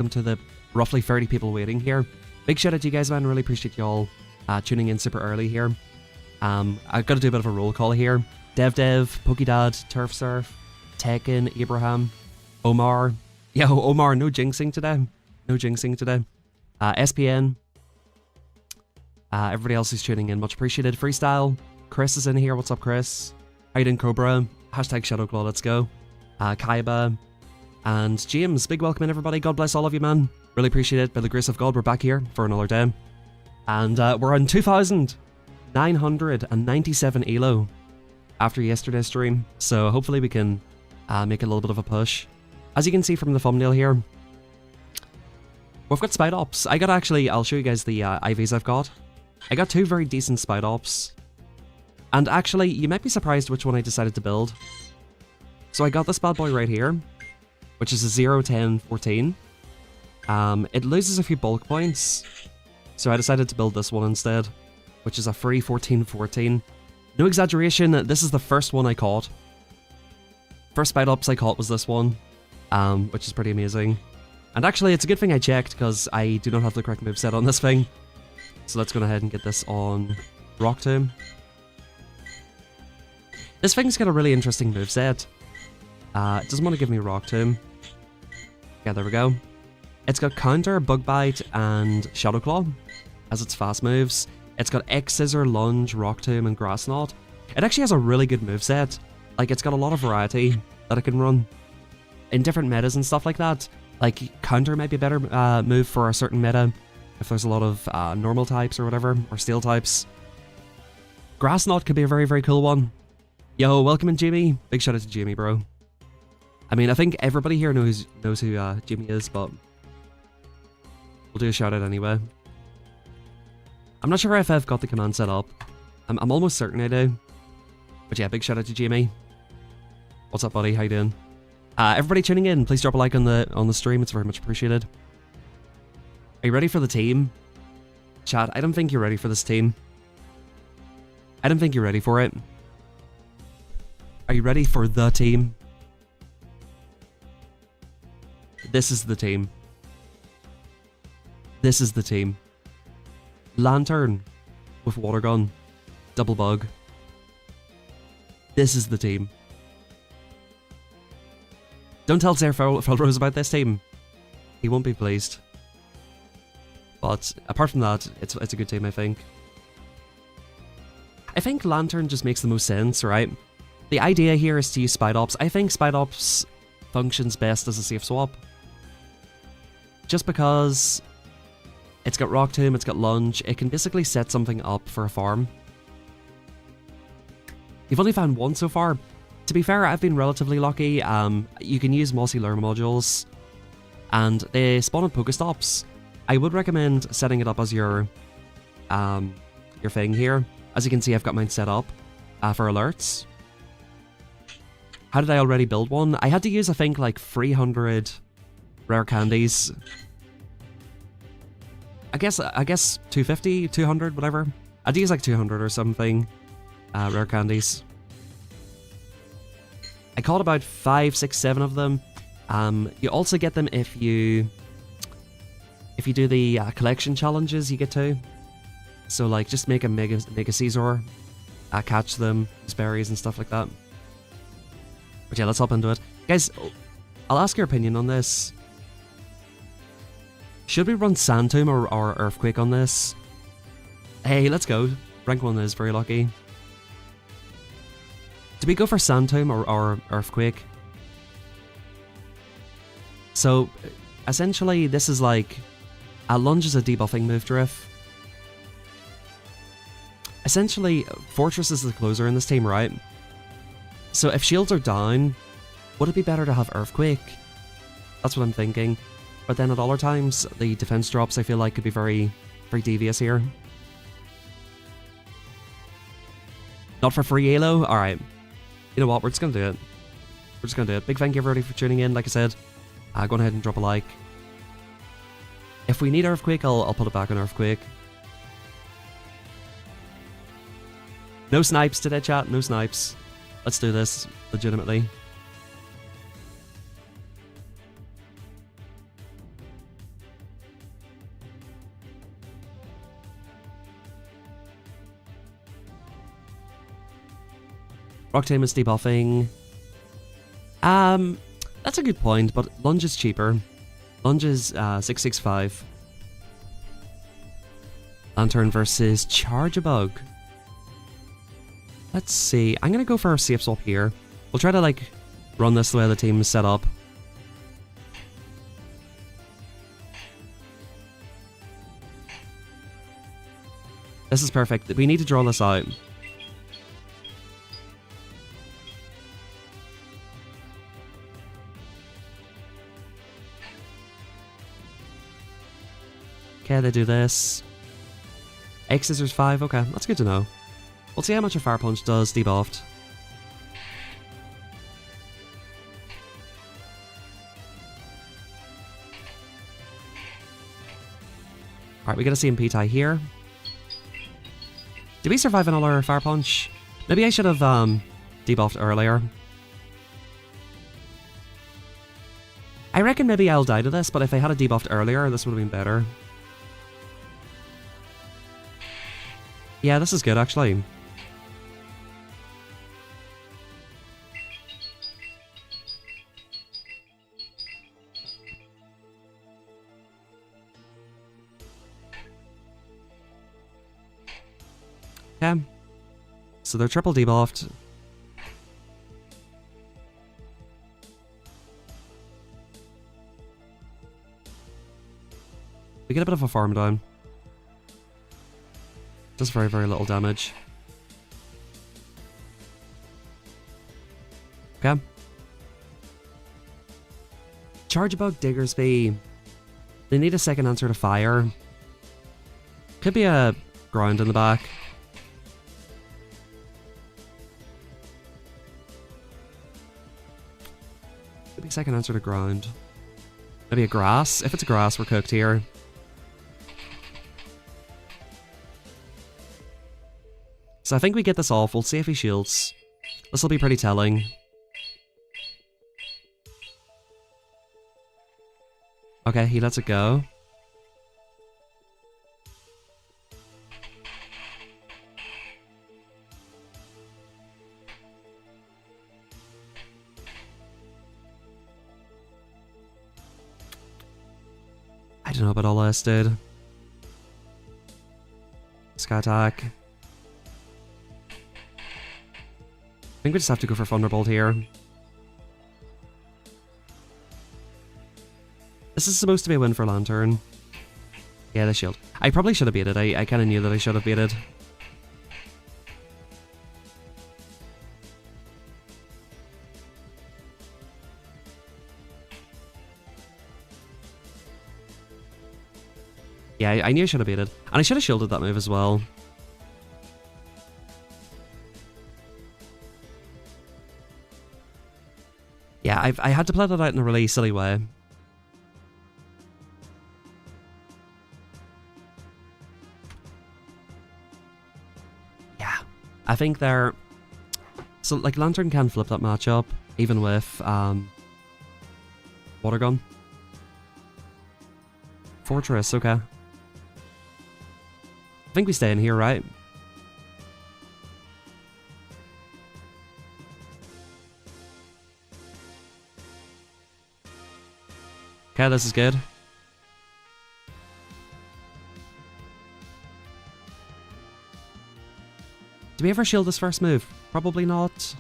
welcome to the roughly 30 people waiting here. Big shout out to you guys, man. Really appreciate y'all tuning in super early here. I've got to do a bit of a roll call here. Dev, Pokedad, Turf Surf, Tekken, Abraham, Omar. Yo, Omar, no jinxing today. No jinxing today. SPN. Everybody else who's tuning in, much appreciated. Freestyle. Chris is in here. What's up, Chris? How you doing, Cobra? Hashtag Shadowclaw, let's go. Kaiba. And James, big welcome in, everybody. God bless all of you, man. Really appreciate it. By the grace of God, we're back here for another day. And we're on 2,997 elo after yesterday's stream. So hopefully we can make a little bit of a push. As you can see from the thumbnail here, we've got Spite Ops. I'll show you guys the IVs I've got. I got 2 very decent Spite Ops. And actually, you might be surprised which one I decided to build. So I got this bad boy right here, which is a 0, 10, 14. It loses a few bulk points, so I decided to build this one instead, which is a free 14, 14. No exaggeration, this is the first one I caught. First Spite Ops I caught was this one, which is pretty amazing. And actually, it's a good thing I checked, because I do not have the correct moveset on this thing. So let's go ahead and get this on Rock Tomb. This thing's got a really interesting moveset. It doesn't want to give me Rock Tomb. Yeah, there we go. It's got Counter, Bug Bite, and Shadow Claw as its fast moves. It's got X Scissor, Lunge, Rock Tomb, and Grass Knot. It actually has a really good moveset. Like, it's got a lot of variety that it can run in different metas and stuff like that. Like, Counter might be a better move for a certain meta if there's a lot of normal types or whatever, or steel types. Grass Knot could be a very, very cool one. Yo, welcome in, Jimmy. Big shout out to Jimmy, bro. I mean, I think everybody here knows who Jimmy is, but we'll do a shout out anyway. I'm not sure if I've got the command set up. I'm almost certain I do. But yeah, big shout out to Jimmy. What's up, buddy? How you doing? Everybody tuning in, please drop a like on the stream. It's very much appreciated. Are you ready for the team? Chat, I don't think you're ready for this team. I don't think you're ready for it. Are you ready for the team? This is the team. This is the team. Lantern with Water Gun. Double Bug. This is the team. Don't tell Sir Felrose about this team. He won't be pleased. But apart from that, it's a good team, I think. I think Lantern just makes the most sense, right? The idea here is to use Spite Ops. I think Spite Ops functions best as a safe swap. Just because it's got Rock Tomb, it's got Lunge, it can basically set something up for a farm. You've only found one so far. To be fair, I've been relatively lucky. You can use Mossy Lure modules, and they spawn in Pokestops. I would recommend setting it up as your thing here. As you can see, I've got mine set up for alerts. How did I already build one? I had to use, I think, like 300 rare candies. I guess 250, 200, whatever. I'd use like 200 or something rare candies. I caught about 5, 6, 7 of them. You also get them if you do the collection challenges, you get to. So like, just make a Mega Caesar, catch them, use berries and stuff like that. But yeah, let's hop into it. Guys, I'll ask your opinion on this. Should we run Sand Tomb or Earthquake on this? Hey, let's go. Rank 1 is very lucky. Do we go for Sand Tomb or Earthquake? So, essentially, this is like... Lunge is a debuffing move, Drift. Essentially, Fortress is the closer in this team, right? So if shields are down, would it be better to have Earthquake? That's what I'm thinking. But then at other times, the defense drops I feel like could be very, very devious here. Not for free Elo? Alright. You know what, we're just gonna do it. We're just gonna do it. Big thank you everybody for tuning in, like I said. Go ahead and drop a like. If we need Earthquake, I'll put it back on Earthquake. No snipes today, chat. No snipes. Let's do this legitimately. Rock Tomb is debuffing. That's a good point, but Lunge is cheaper. Lunge is 665. Lantern versus Charge-a-Bug. Let's see. I'm gonna go for a safe swap here. We'll try to like run this the way the team is set up. This is perfect. We need to draw this out. Okay, they do this. X Scissors 5, okay, that's good to know. We'll see how much a Fire Punch does debuffed. Alright, we get a CMP tie here. Did we survive another Fire Punch? Maybe I should have debuffed earlier. I reckon maybe I'll die to this, but if I had a debuffed earlier, this would have been better. Yeah, this is good actually. Okay. So they're triple debuffed. We get a bit of a farm down. Does very, very little damage. Okay. Charge-a-Bug, Diggersby. They need a second answer to fire. Could be a ground in the back. Could be a second answer to ground. Maybe a grass. If it's a grass, we're cooked here. So I think we get this off. We'll see if he shields. This will be pretty telling. Okay, he lets it go. I don't know about all this, dude. Sky attack. I think we just have to go for Thunderbolt here. This is supposed to be a win for Lantern. Yeah, the shield. I probably should have baited. I kind of knew that I should have baited. Yeah, I knew I should have baited. And I should have shielded that move as well. Yeah, I had to play that out in a really silly way. Yeah, I think they're... So, like, Lantern can flip that matchup, even with, Water Gun. Fortress, okay. I think we stay in here, right? Okay, this is good. Do we ever shield this first move? Probably not.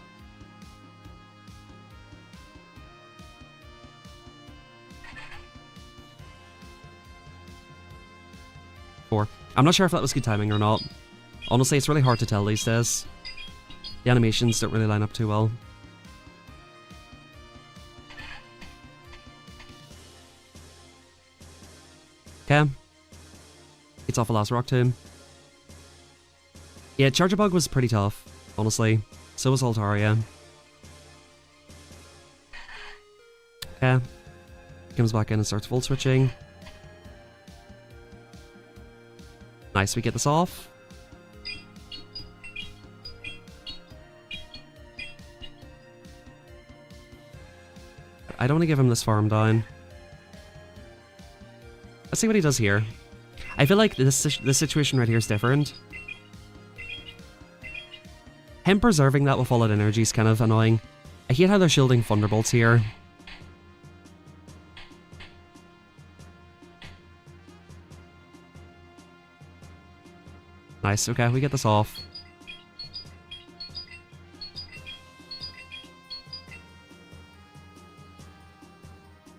Four. I'm not sure if that was good timing or not. Honestly, it's really hard to tell these days. The animations don't really line up too well. Okay. It's off the last Rock Tomb. Yeah, Charge-a-Bug was pretty tough, honestly. So was Altaria. Okay. Comes back in and starts full switching. Nice, we get this off. I don't want to give him this farm down. Let's see what he does here. I feel like this situation right here is different. Him preserving that with all that energy is kind of annoying. I hate how they're shielding Thunderbolts here. Nice, okay, we get this off.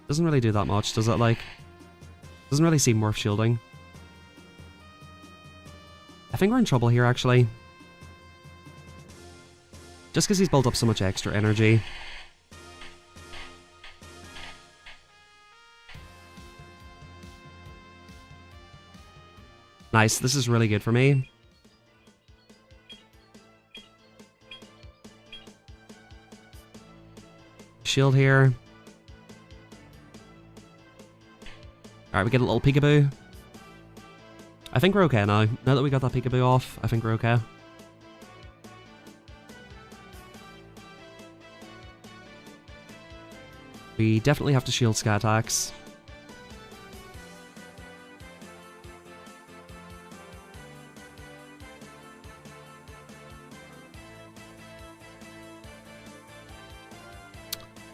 Doesn't really do that much, does it, like? Doesn't really seem worth shielding. I think we're in trouble here, actually. Just because he's built up so much extra energy. Nice, this is really good for me. Shield here. Alright, we get a little peekaboo. I think we're okay now. Now that we got that peekaboo off, I think we're okay. We definitely have to shield sky attacks.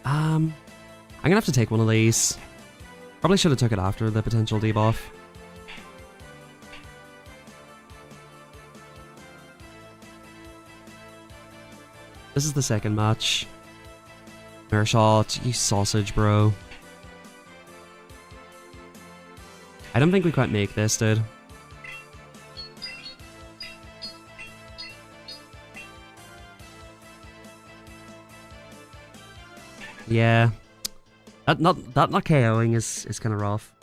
I'm gonna have to take one of these. Probably should have took it after the potential debuff. This is the second match. Mirror shot, you sausage, bro. I don't think we quite make this, dude. Yeah. That not KOing is kind of rough.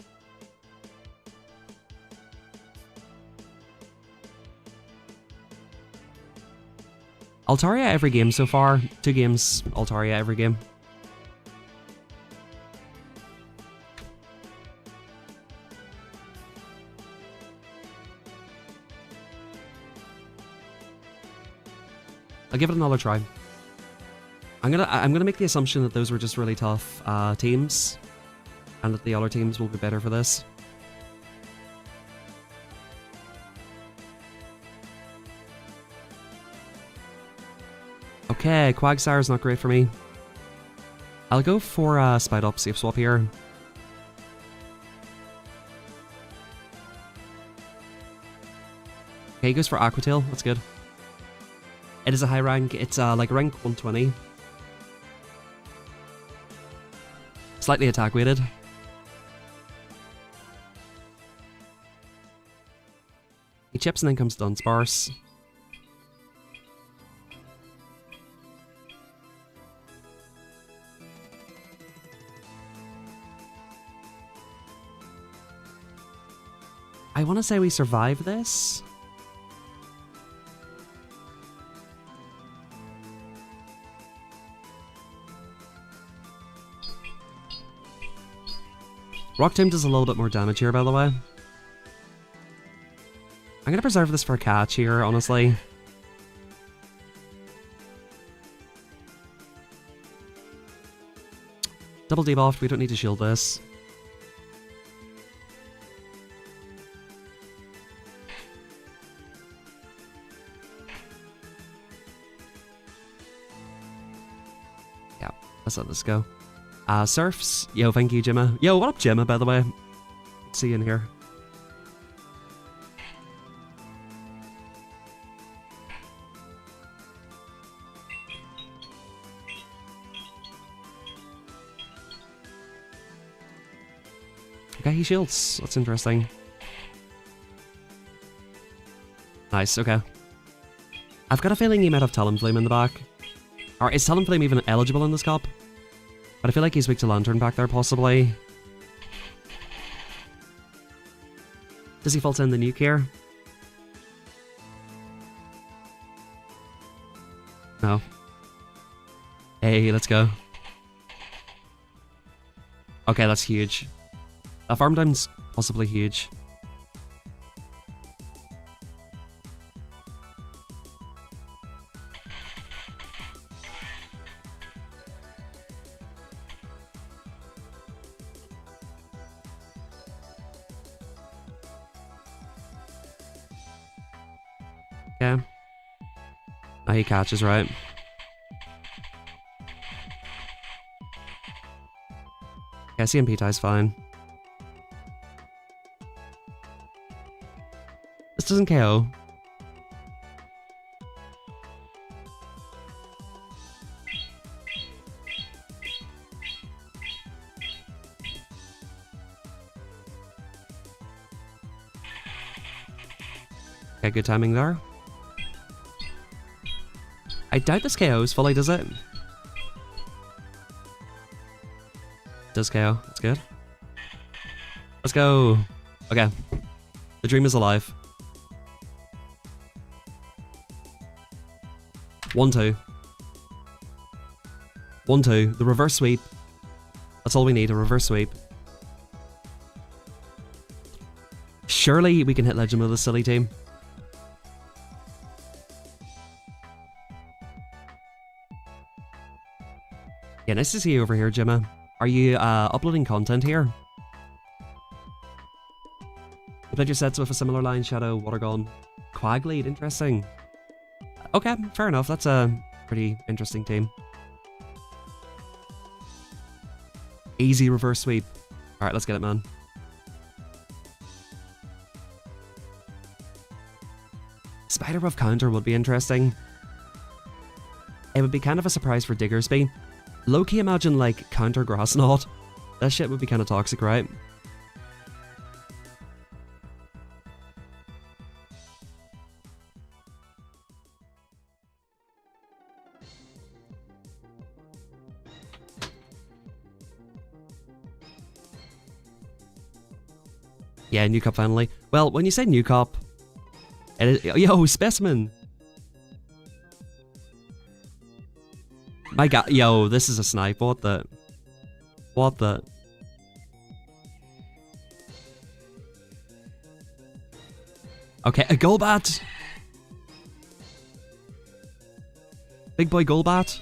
Altaria every game so far. 2 games Altaria every game. I'll give it another try. I'm gonna make the assumption that those were just really tough teams, and that the other teams will be better for this. Okay, Quagsire's not great for me. I'll go for Spite Up Safe Swap here. Okay, he goes for Aqua Tail, that's good. It is a high rank, it's like rank 120. Slightly attack weighted. He chips and then comes Dunsparce. I want to say we survive this. Rock Tomb does a little bit more damage here, by the way. I'm gonna preserve this for a catch here, honestly. Double debuffed, we don't need to shield this. Yeah, let's let this go. Surfs. Yo, thank you, Gemma. Yo, what up, Gemma, by the way? See you in here. Okay, he shields. That's interesting. Nice, okay. I've got a feeling he might have Talonflame in the back. Or is Talonflame even eligible in this cup? But I feel like he's weak to Lantern back there, possibly. Does he fault in the nuke here? No. Hey, let's go. Okay, that's huge. That farm time's possibly huge. Okay. Now he catches, right? Yeah, CMP tie's fine. This doesn't KO. Okay, good timing there. I doubt this KOs fully, does it? Does KO, that's good. Let's go. Okay, the dream is alive. 1-2. 1-2, the reverse sweep. That's all we need, a reverse sweep. Surely we can hit Legend with this silly team. Yeah, nice to see you over here, Gemma. Are you uploading content here? You played your sets with a similar line, Shadow, Watergun, Quaglead, interesting. Okay, fair enough, that's a pretty interesting team. Easy reverse sweep. Alright, let's get it, man. Spider-Buff counter would be interesting. It would be kind of a surprise for Diggersby. Low-key imagine like counter Grassnot. That shit would be kind of toxic, right? Yeah, new cup finally. Well, when you say new cup, it is, yo, Specimen! My god, yo, this is a snipe, what the? What the? Okay, a Golbat! Big boy Golbat.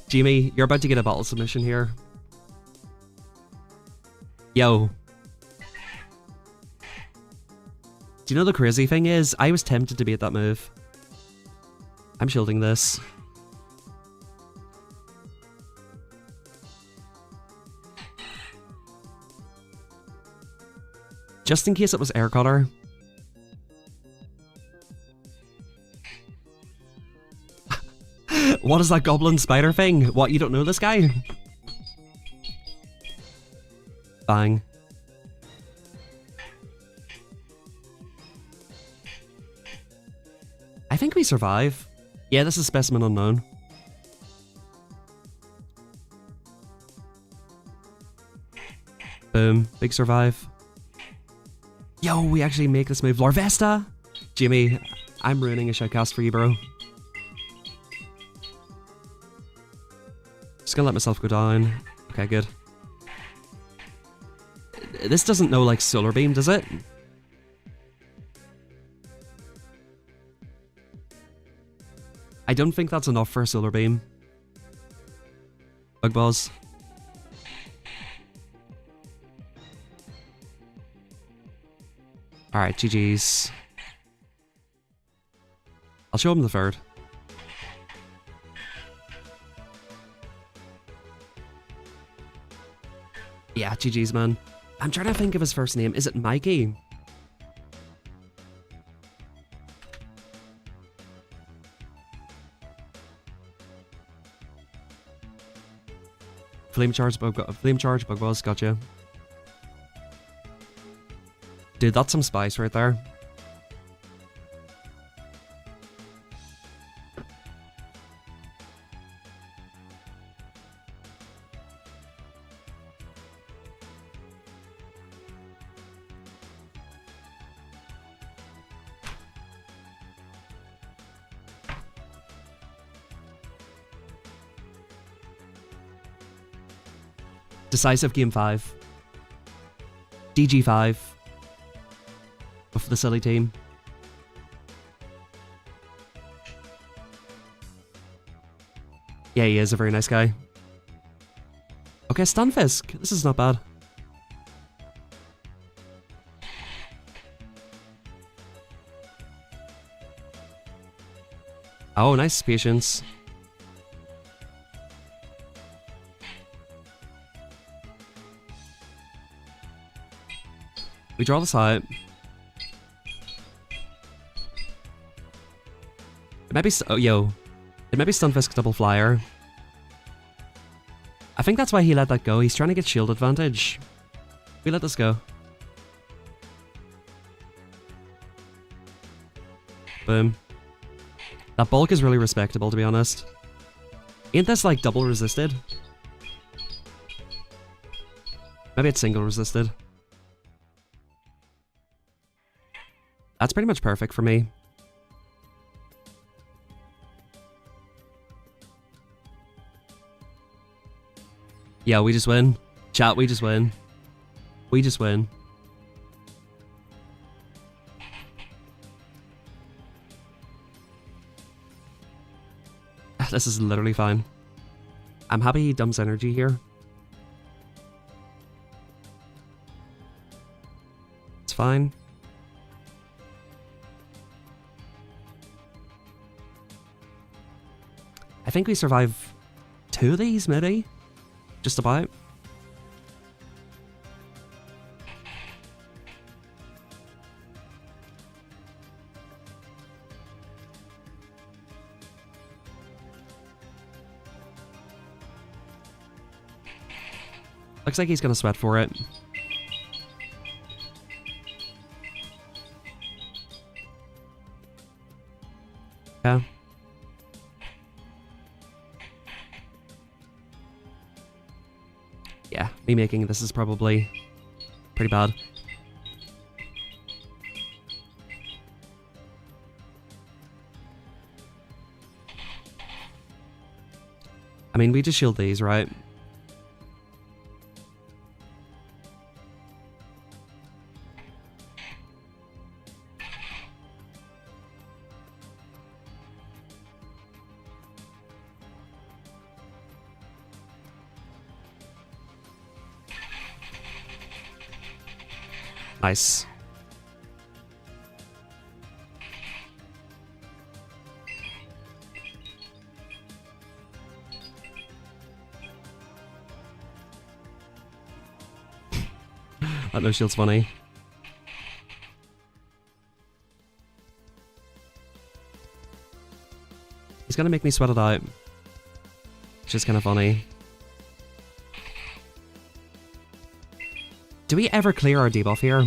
Jimmy, you're about to get a battle submission here. Yo. Do you know the crazy thing is, I was tempted to beat that move. I'm shielding this. Just in case it was Air Cutter. What is that goblin spider thing? What, you don't know this guy? Bang. I think we survive. Yeah, this is Specimen Unknown. Boom. Big survive. Yo, we actually make this move. Larvesta! Jimmy, I'm ruining a shoutcast for you, bro. Just gonna let myself go down. Okay, good. This doesn't know, like, Solar Beam, does it? I don't think that's enough for a Solar Beam. Bug Buzz. Alright, GG's. I'll show him the third. Yeah, GG's, man. I'm trying to think of his first name. Is it Mikey? Flame Charge, Bug Buzz, gotcha. Dude, that's some spice right there. Decisive Game 5. DG5. Of the silly team. Yeah, he is a very nice guy. Okay, Stunfisk. This is not bad. Oh, nice patience. We draw this out. It might be... Oh, yo. It might be Stunfisk double flyer. I think that's why he let that go. He's trying to get shield advantage. We let this go. Boom. That bulk is really respectable, to be honest. Ain't this like double resisted? Maybe it's single resisted. That's pretty much perfect for me. Yeah, we just win. Chat, we just win. We just win. This is literally fine. I'm happy he dumps energy here. It's fine. I think we survive 2 of these, maybe? Just about. Looks like he's gonna sweat for it. Yeah. Yeah, me making this is probably pretty bad. I mean, we just shield these, right? Nice. That no shield's funny. He's gonna make me sweat it out. Which is kind of funny. Do we ever clear our debuff here?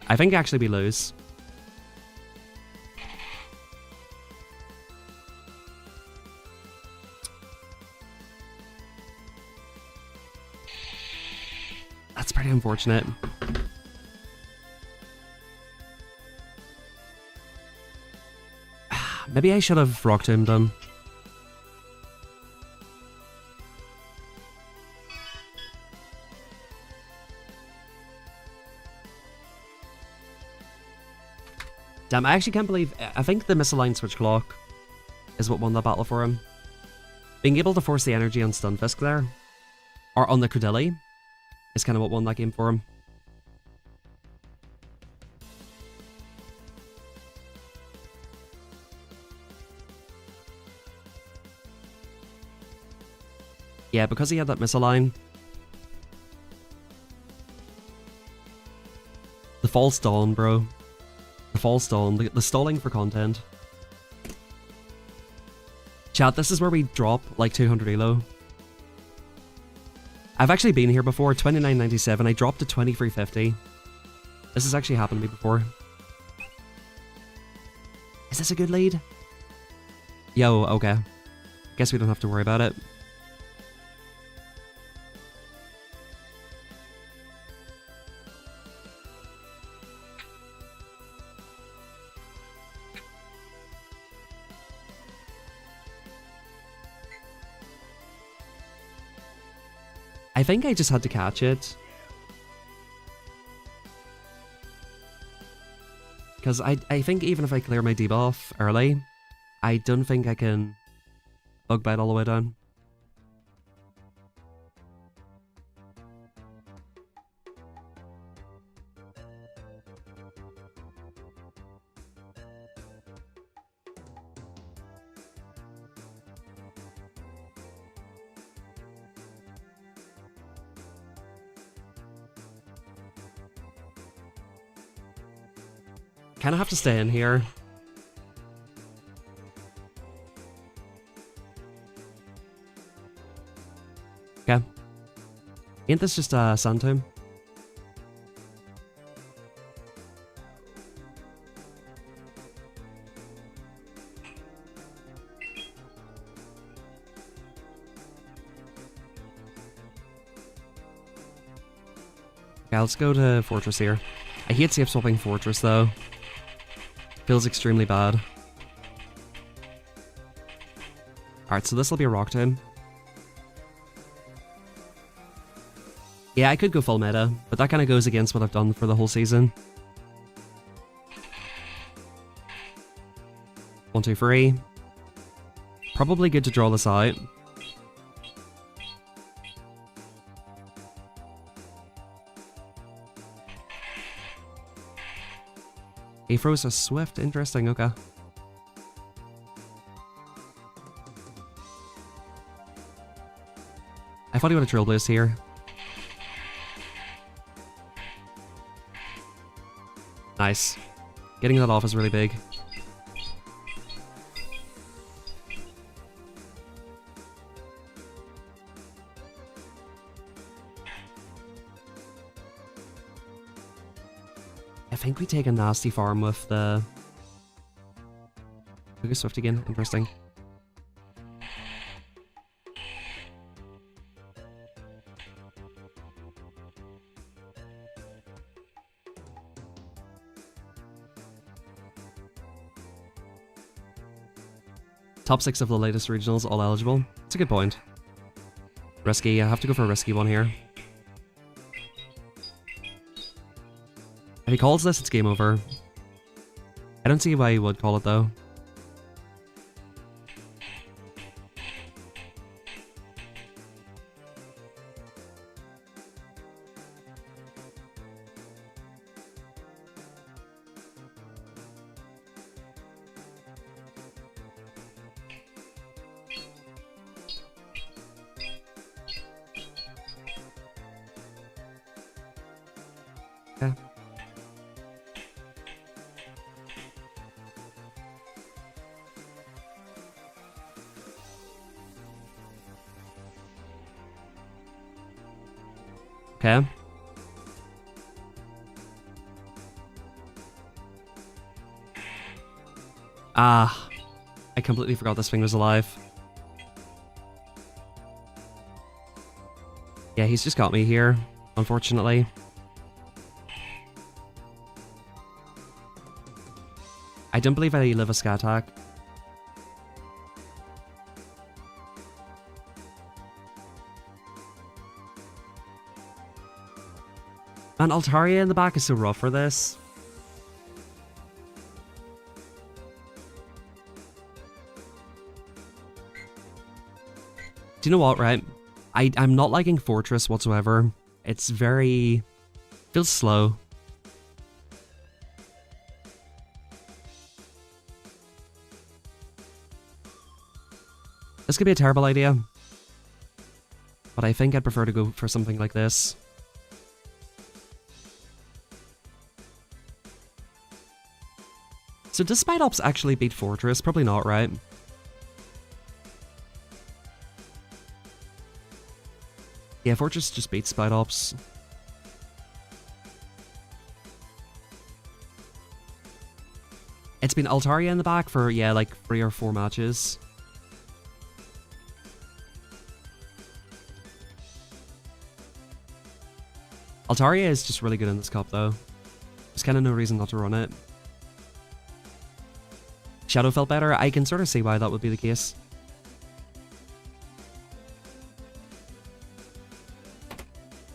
I think actually we lose. That's pretty unfortunate. Maybe I should have rock tombed him. Damn, I actually can't believe... I think the misaligned switch clock is what won that battle for him. Being able to force the energy on Stunfisk there, or on the Credilli, is kind of what won that game for him. Yeah, because he had that misalign. The false dawn, bro. The false dawn. The stalling for content. Chat, this is where we drop like 200 elo. I've actually been here before, 29.97. I dropped to 23.50. This has actually happened to me before. Is this a good lead? Yo, okay. Guess we don't have to worry about it. I think I just had to catch it. Because I think even if I clear my debuff early, I don't think I can bug bite all the way down. Kind of have to stay in here. Okay. Ain't this just a sand tomb? Okay, let's go to Fortress here. I hate safe swapping Fortress though. Feels extremely bad. Alright, so this will be a rock tomb. Yeah, I could go full meta, but that kind of goes against what I've done for the whole season. 1, 2, 3. Probably good to draw this out. Aphros is swift, interesting, okay. I thought he would have Trailblaze here. Nice. Getting that off is really big. I think we take a nasty farm with the... Look at Swift again, interesting. Top 6 of the latest regionals, all eligible. It's a good point. Risky, I have to go for a risky one here. If he calls this, it's game over. I don't see why he would call it though. Okay. Okay. Ah, I completely forgot this thing was alive. Yeah, he's just got me here, unfortunately. I don't believe I live a scat attack. And Altaria in the back is so rough for this. Do you know what, right? I'm not liking Fortress whatsoever. It's very... feels slow. This could be a terrible idea. But I think I'd prefer to go for something like this. So does Spite Ops actually beat Fortress? Probably not, right? Yeah, Fortress just beats Spite Ops. It's been Altaria in the back for, yeah, like 3 or 4 matches. Altaria is just really good in this cup, though. There's kind of no reason not to run it. Shadow felt better. I can sort of see why that would be the case.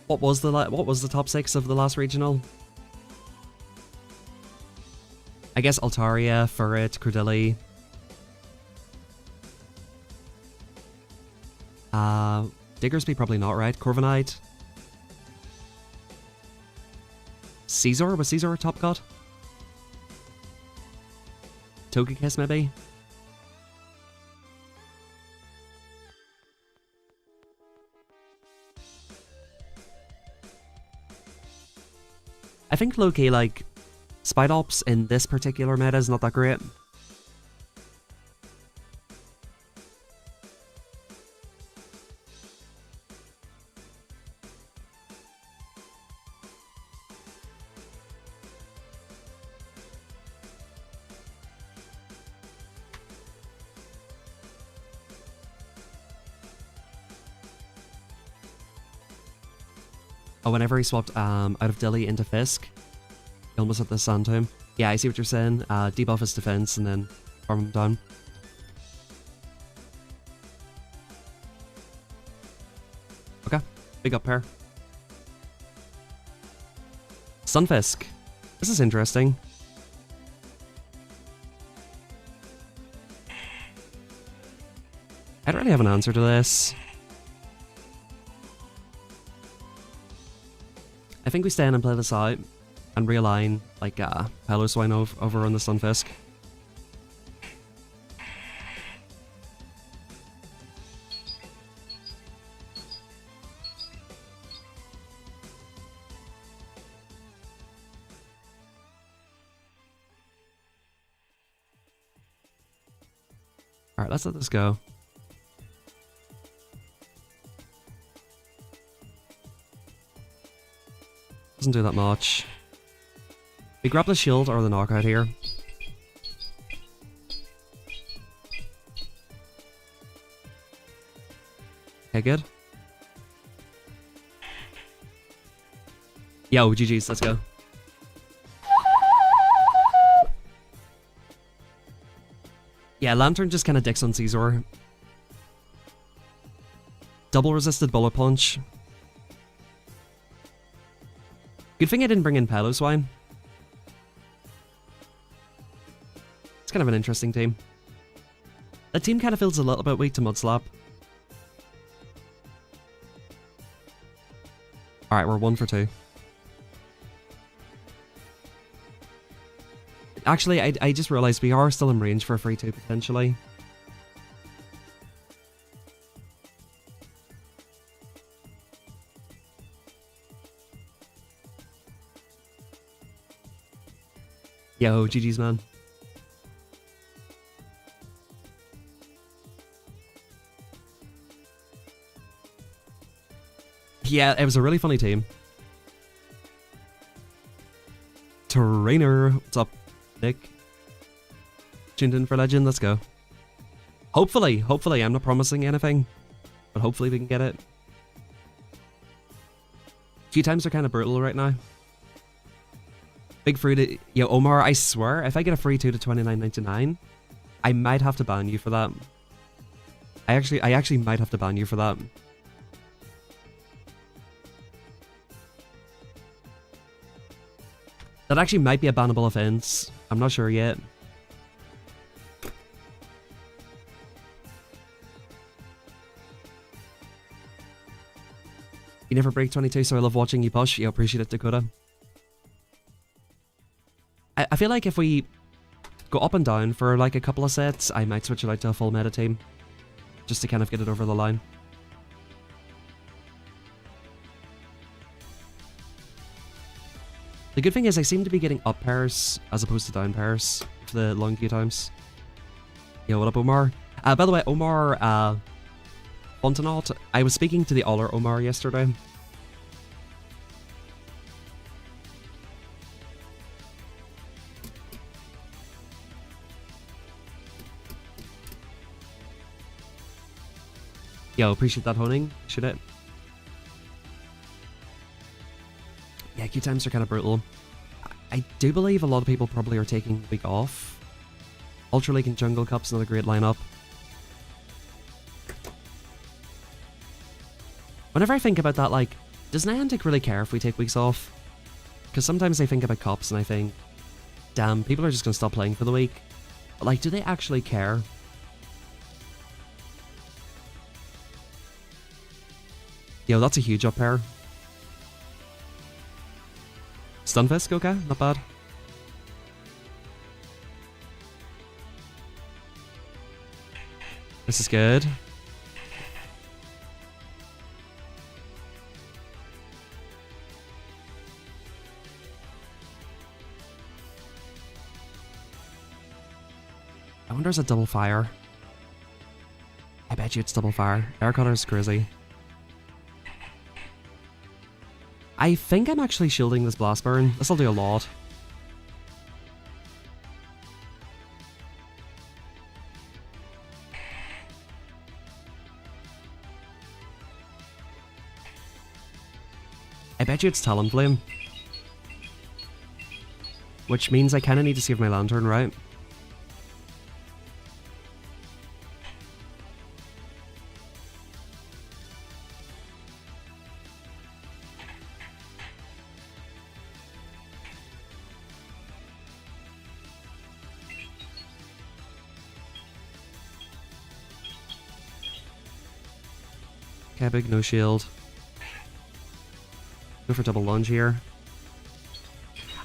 What was the top 6 of the last regional? I guess Altaria, Furret, Credilli. Diggersby probably not, right? Corviknight. Caesar? Was Caesar a top cut? Togekiss maybe? I think low-key, like, Spidops in this particular meta is not that great. Oh, whenever he swapped out of Dilly into Fisk, he almost hit the Sand Tomb. Yeah, I see what you're saying. Debuff his defense and then farm him down. Okay, big up pair. Stunfisk. This is interesting. I don't really have an answer to this. I think we stay in and play this out and realign like Piloswine over on the Stunfisk. Alright, let's let this go. Doesn't do that much. We grab the shield or the knockout here. Okay, good. Yo, GG's, let's go. Yeah, Lantern just kind of dicks on Caesar. Double resisted Bullet Punch. Good thing I didn't bring in Piloswine. It's kind of an interesting team. That team kind of feels a little bit weak to Mudslap. Alright, we're 1 for 2. Actually, I just realized we are still in range for a free 2 potentially. Yo, GG's, man. Yeah, it was a really funny team. Trainer, what's up, Nick? Tuned in for Legend, let's go. Hopefully, I'm not promising anything, but hopefully we can get it. Queue times are kind of brutal right now. Big free to... Yo, Omar, I swear, if I get a free 2 to 29.99, I might have to ban you for that. I actually might have to ban you for that. That actually might be a bannable offense. I'm not sure yet. You never break 22, so I love watching you push. Yeah, appreciate it, Dakota. I feel like if we go up and down for like a couple of sets, I might switch it out to a full meta team. Just to kind of get it over the line. The good thing is I seem to be getting up pairs as opposed to down pairs for the long queue times. Yo, what up, Omar? By the way, Omar Fontenot, I was speaking to the Aller Omar yesterday. Yo, appreciate that honing. Should it? Yeah, queue times are kind of brutal. I do believe a lot of people probably are taking the week off. Ultra League and Jungle Cup's not a great lineup. Whenever I think about that, like, does Niantic really care if we take weeks off? Because sometimes I think about Cups and I think, damn, people are just going to stop playing for the week. But, like, do they actually care? Yo, that's a huge up pair. Stunfisk, okay, not bad. This is good. I wonder is it double fire? I bet you it's double fire. Air Cutter's crazy. I think I'm actually shielding this Blast Burn. This'll do a lot. I bet you it's Talonflame. Which means I kinda need to save my Lantern, right? Okay, big no shield. Go for double lunge here.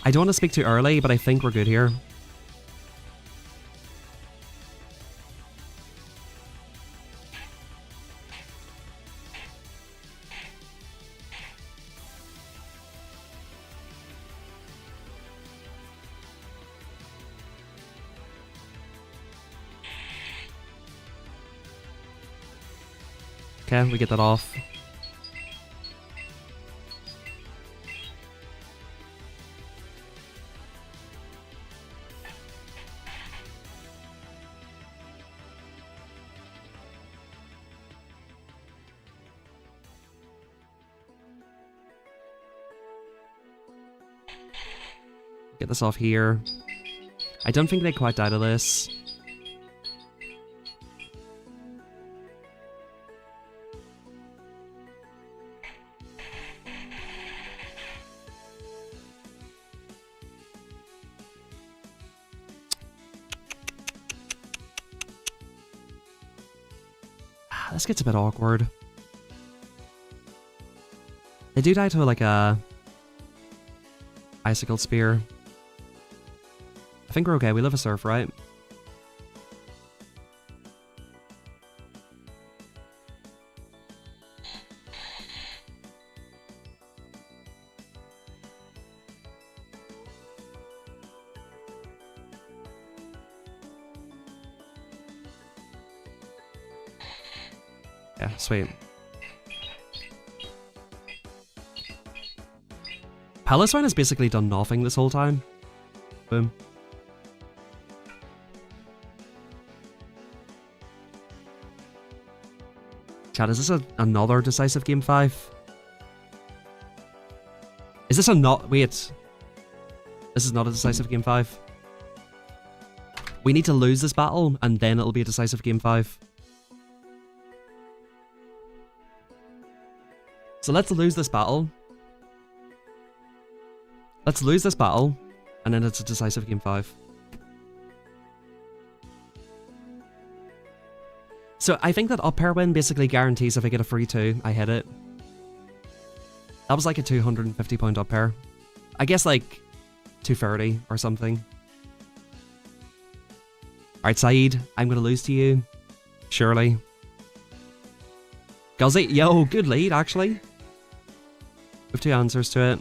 I don't want to speak too early, but I think we're good here. Okay, we get that off. Get this off here. I don't think they quite died of this. This gets a bit awkward. They do die to like a Icicle Spear. I think we're okay. We live a Surf, right? Yeah, sweet. Paliswine has basically done nothing this whole time. Boom. Chat, is this another decisive game 5? Is this a not... Wait. This is not a decisive game 5. We need to lose this battle, and then it'll be a decisive game 5. So let's lose this battle. Let's lose this battle, and then it's a decisive game 5. So I think that up pair win basically guarantees if I get a free 2, I hit it. That was like a 250 point up pair. I guess like 230 or something. Alright, Saeed, I'm gonna lose to you. Surely. Guzzy, yo, good lead actually. We have 2 answers to it.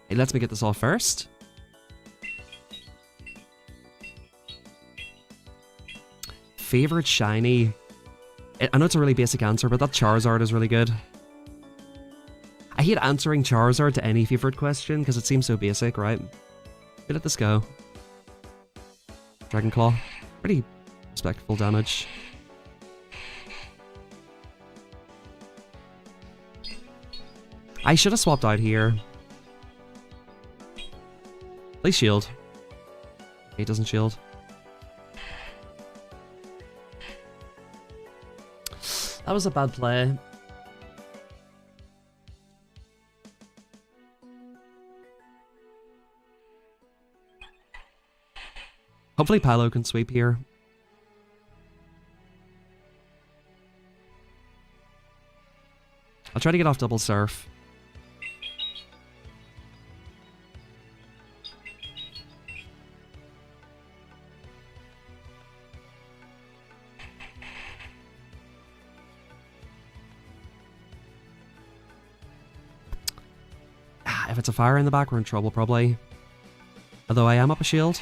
It lets me get this off first. Favorite shiny? I know it's a really basic answer, but that Charizard is really good. I hate answering Charizard to any favorite question because it seems so basic, right? We let this go. Dragon Claw. Pretty respectful damage. I should have swapped out here. Please shield. Okay, it doesn't shield. That was a bad play. Hopefully Palo can sweep here. I'll try to get off double surf. If it's a fire in the back, we're in trouble, probably. Although I am up a shield.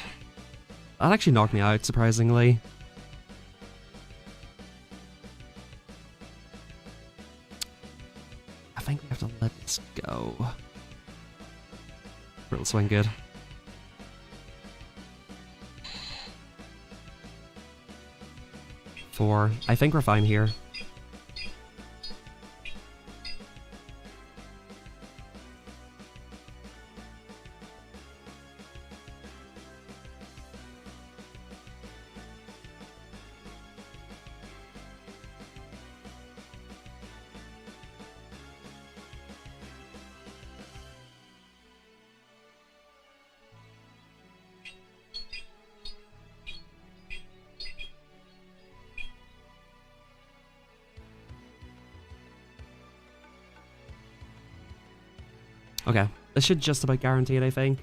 That actually knocked me out, surprisingly. I think we have to let this go. It'll swing good. Four. I think we're fine here. Okay, this should just about guarantee it, I think.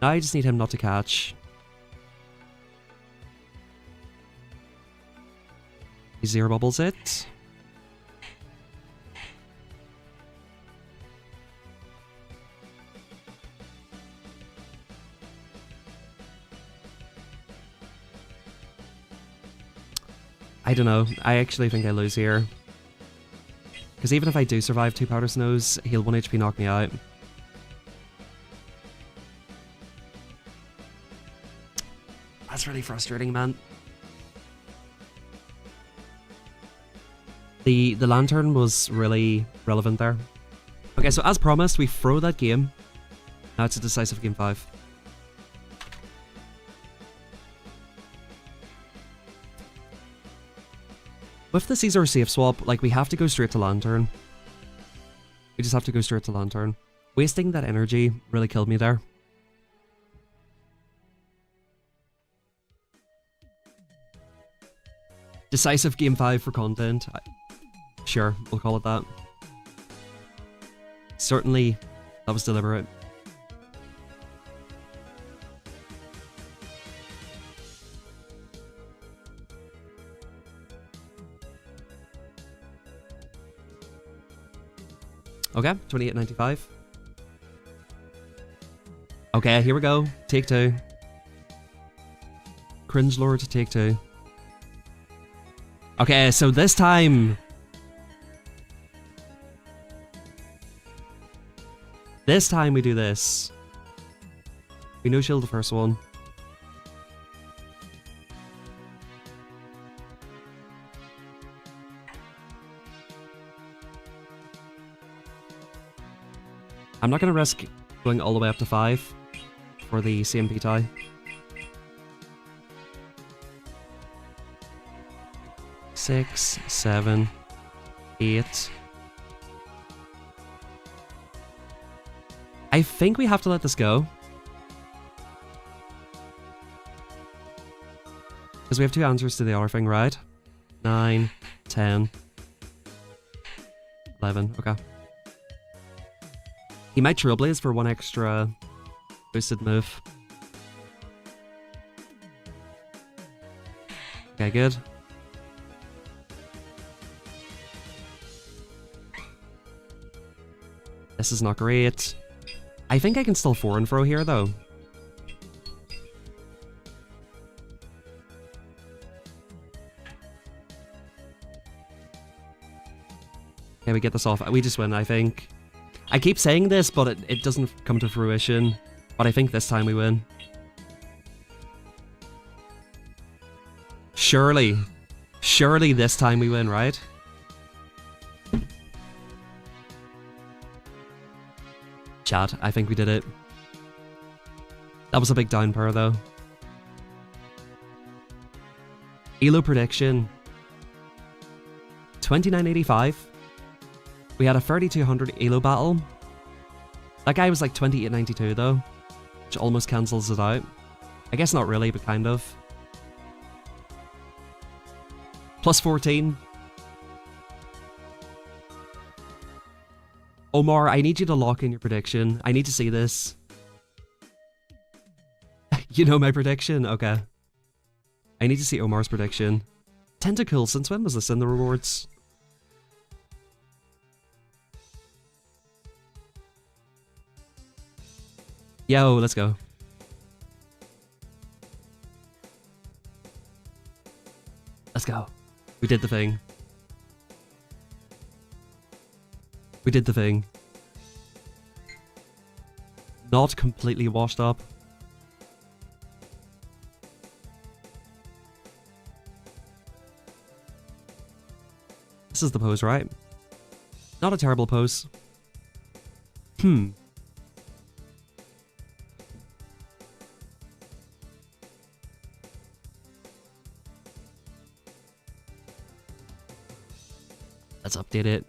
Now I just need him not to catch. He zero bubbles it. I don't know. I actually think I lose here. Because even if I do survive 2 powder snows, he'll 1 HP knock me out. That's really frustrating, man. The lantern was really relevant there. Okay, so as promised, we throw that game. Now it's a decisive game 5. With the Caesar safe swap, like, we have to go straight to lantern. We just have to go straight to lantern. Wasting that energy really killed me there. Decisive game 5 for content. Sure, we'll call it that. Certainly, that was deliberate. Okay, 28.95. Okay, here we go. Take 2. Cringe Lord to take 2. Okay, so this time... This time we do this. We no shield the first one. I'm not going to risk going all the way up to 5 for the CMP tie. Six, 7, 8. I think we have to let this go. Because we have 2 answers to the other thing, right? 9, 10, 11, okay. He might Trailblaze for 1 extra boosted move. Okay, good. This is not great. I think I can still 4 and throw here, though. Okay, we get this off. We just win, I think. I keep saying this, but it doesn't come to fruition. But I think this time we win. Surely. Surely this time we win, right? Chat, I think we did it. That was a big downpour, though. Elo prediction. 2985. We had a 3200 Elo battle. That guy was like 2892 though, which almost cancels it out. I guess not really, but kind of. Plus 14. Omar, I need you to lock in your prediction. I need to see this. You know my prediction? Okay. I need to see Omar's prediction. Tentacle, since when was this in the rewards? Yo, let's go. Let's go. We did the thing. We did the thing. Not completely washed up. This is the pose, right? Not a terrible pose. Let's update it.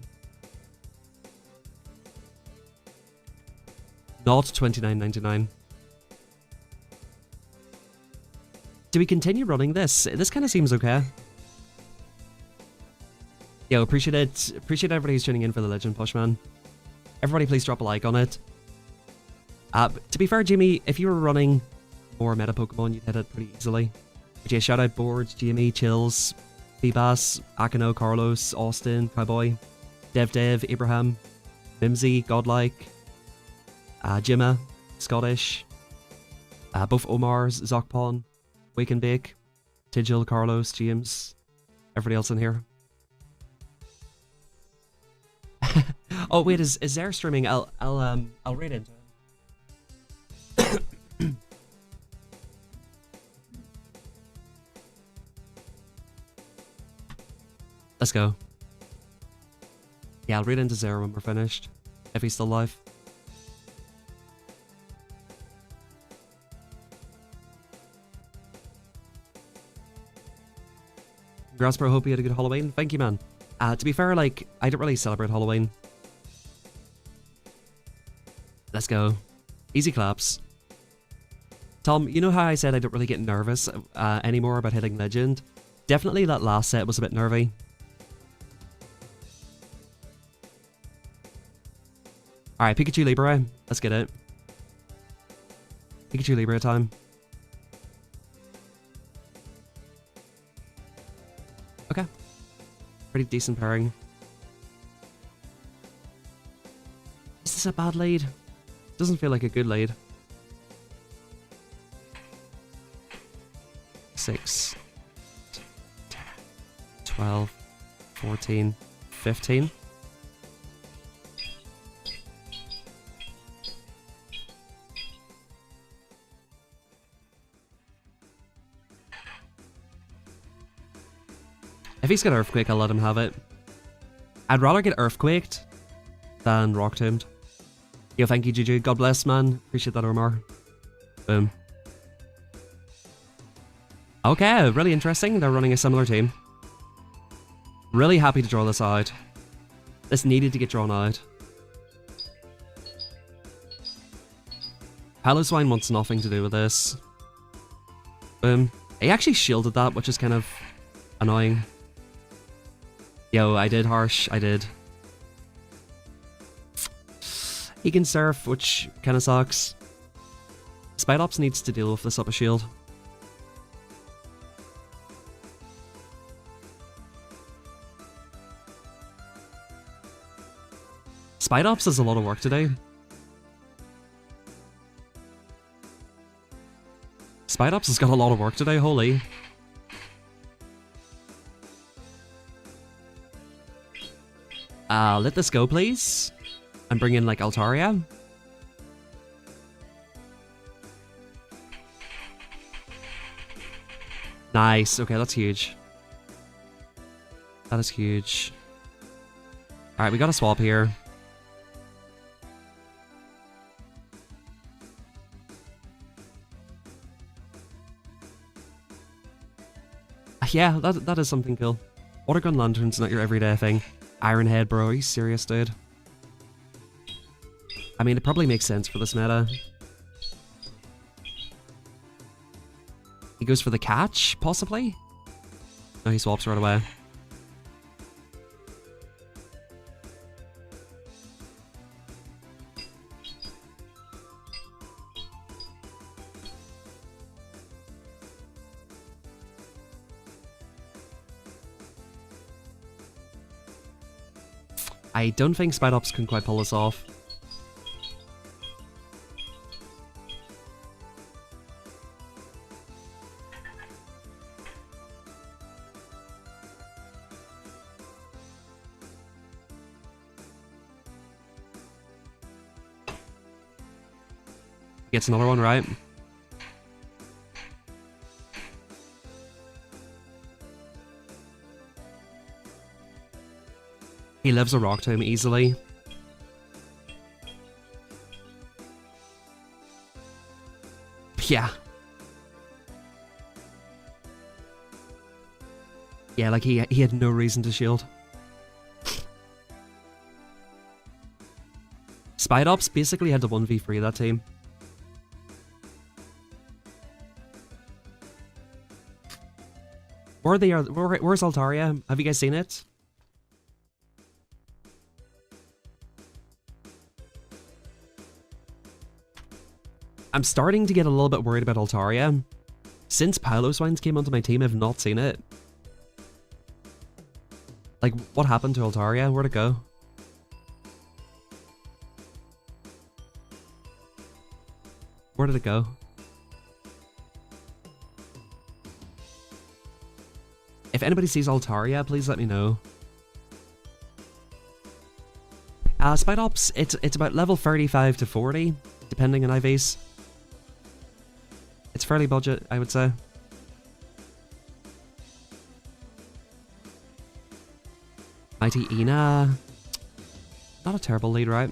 Not $29.99. Do we continue running this? This kind of seems okay. Yo, appreciate it. Appreciate everybody who's tuning in for the Legend Push, man. Everybody please drop a like on it. To be fair, Jimmy, if you were running more meta Pokemon, you'd hit it pretty easily. But yeah, shout out Boards, Jimmy, Chills, Feebas, Akano, Carlos, Austin, Cowboy, Dev, Abraham, Mimsy, Godlike, Jimma, Scottish, both Omars, Zokpon, Wake and Bake, Tigil, Carlos, James, everybody else in here. Oh wait, is Zare streaming? I'll read into it. Let's go. Yeah, I'll read into Zare when we're finished, if he's still live. Congrats, bro. Hope you had a good Halloween. Thank you, man. To be fair, like, I don't really celebrate Halloween. Let's go. Easy claps. Tom, you know how I said I don't really get nervous anymore about hitting Legend? Definitely that last set was a bit nervy. Alright, Pikachu Libre. Let's get it. Pikachu Libre time. Okay. Pretty decent pairing. Is this a bad lead? Doesn't feel like a good lead. 6, 10, 12, 14, 15. If he's got Earthquake, I'll let him have it. I'd rather get Earthquaked than Rock Tombed. Yo, thank you, Juju. God bless, man. Appreciate that, Omar. Boom. Okay, really interesting. They're running a similar team. Really happy to draw this out. This needed to get drawn out. Piloswine wants nothing to do with this. Boom. He actually shielded that, which is kind of annoying. Yo, I did harsh. I did. He can surf, which kind of sucks. Spidops needs to deal with this up a shield. Spidops has a lot of work to do. Spidops has got a lot of work to do, holy. Let this go, please. And bring in, like, Altaria. Nice. Okay, that's huge. That is huge. Alright, we got a swap here. Yeah, that is something cool. Water Gun Lantern's not your everyday thing. Iron Head, bro. Are you serious, dude? I mean, it probably makes sense for this meta. He goes for the catch, possibly? No, he swaps right away. I don't think Spidops can quite pull this off. Gets another one right. He lives a Rock Tomb easily. Yeah. Yeah, like he had no reason to shield. Spite Ops basically had to 1v3 that team. Where's Altaria? Have you guys seen it? I'm starting to get a little bit worried about Altaria. Since Piloswines came onto my team, I've not seen it. Like, what happened to Altaria? Where'd it go? Where did it go? If anybody sees Altaria, please let me know. Spite Ops, it's about level 35 to 40, depending on IVs. It's fairly budget, I would say. Mighty Ina. Not a terrible lead, right?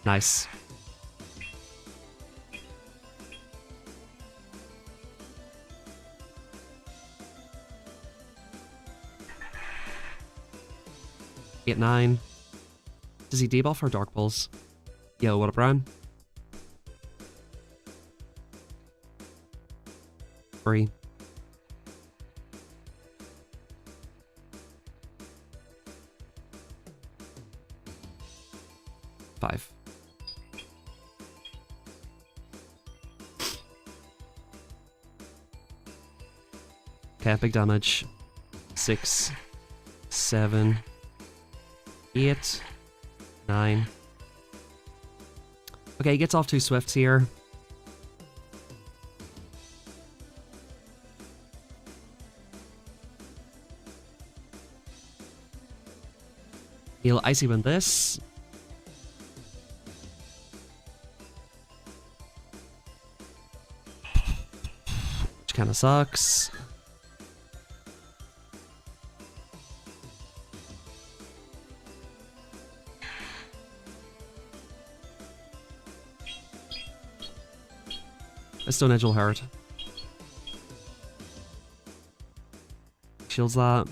Nice. Eight, 9. Does he debuff or Dark Pulse? Yo, what up, Brian? 3. Five. Okay, big damage. 6, 7, 8, 9. Okay, he gets off 2 swifts here. He'll Icy Wind this. Which kind of sucks. A Stone Edge will hurt. Shields that.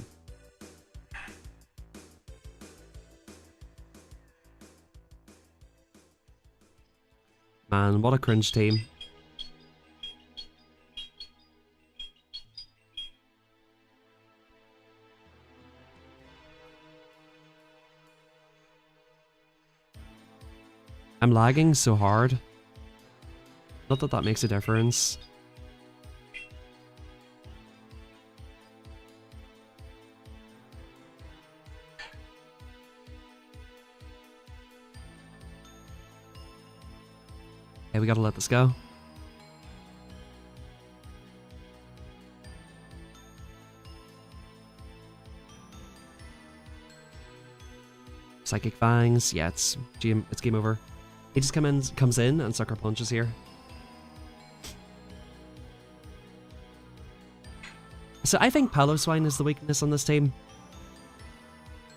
Man, what a cringe team. I'm lagging so hard. Not that that makes a difference. Okay, we gotta let this go. Psychic Fangs, yeah, it's game over. He just comes in and Sucker Punches here. So I think Piloswine is the weakness on this team.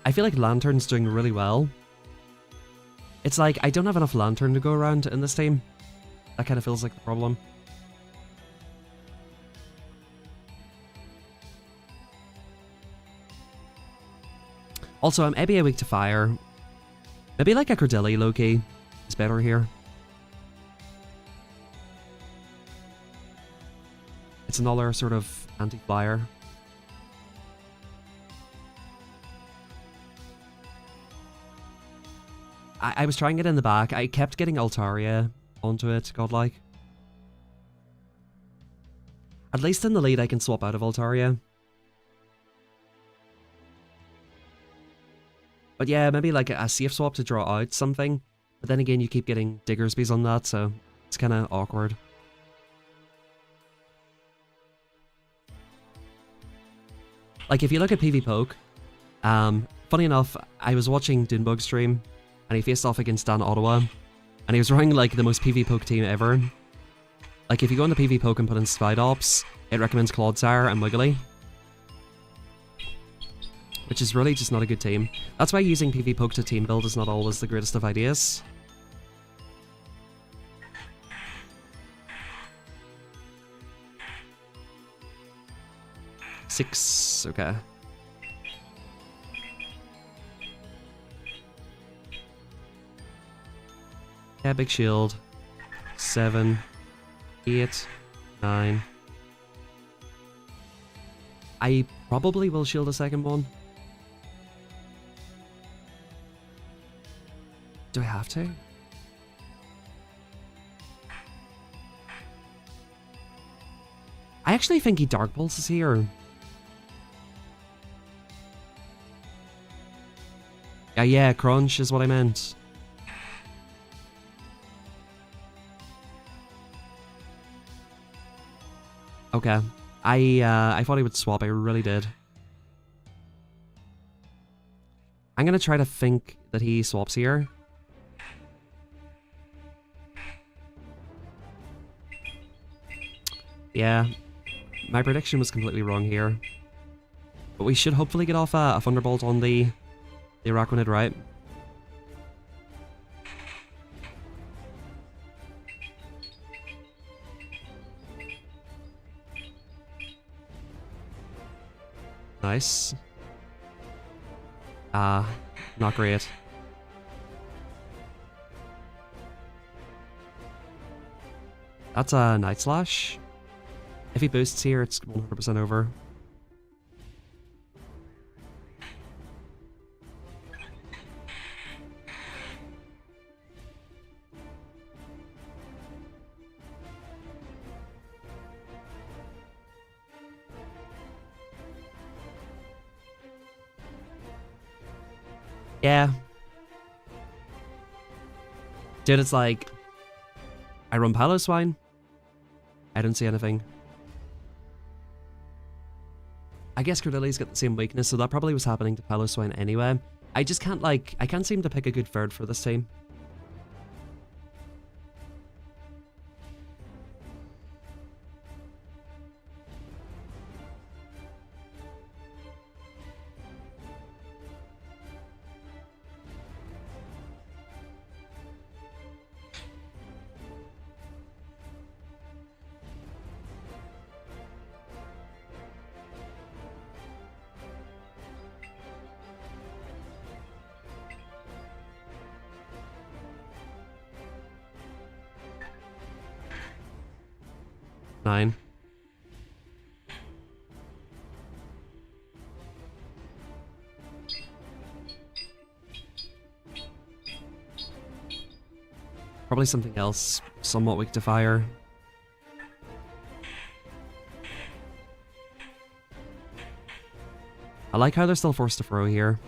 I feel like Lantern's doing really well. It's like, I don't have enough Lantern to go around in this team. That kind of feels like the problem. Also, I'm maybe weak to fire. Maybe like a Cordeli low-key is better here. It's another sort of anti-flyer. I was trying it in the back. I kept getting Altaria onto it, godlike. At least in the lead I can swap out of Altaria. But yeah, maybe like a safe swap to draw out something. But then again, you keep getting Diggersby's on that, so it's kind of awkward. Like if you look at PvPoke, Funny enough, I was watching Dunebug stream, and he faced off against Dan Ottawa, and he was running like the most PvPoke team ever. Like if you go into PvPoke and put in Spidops, it recommends Clodsire and Wiggly, which is really just not a good team. That's why using PvPoke to team build is not always the greatest of ideas. Six, okay. Yeah, big shield. 7, 8, 9. I probably will shield a second one. Do I have to? I actually think he Dark Pulses here. Yeah, crunch is what I meant. Okay. I thought he would swap, I really did. I'm gonna try to think that he swaps here. Yeah, my prediction was completely wrong here. But we should hopefully get off a Thunderbolt on the Araquanid, right? Nice. Not great. That's a Night Slash. If he boosts here, it's 100% over. Yeah. Dude, it's like... I run Piloswine. I don't see anything. I guess Cordelia's got the same weakness, so that probably was happening to Piloswine anyway. I just can't, like... I can't seem to pick a good third for this team. Nine. Probably something else, somewhat weak to fire. I like how they're still forced to throw here.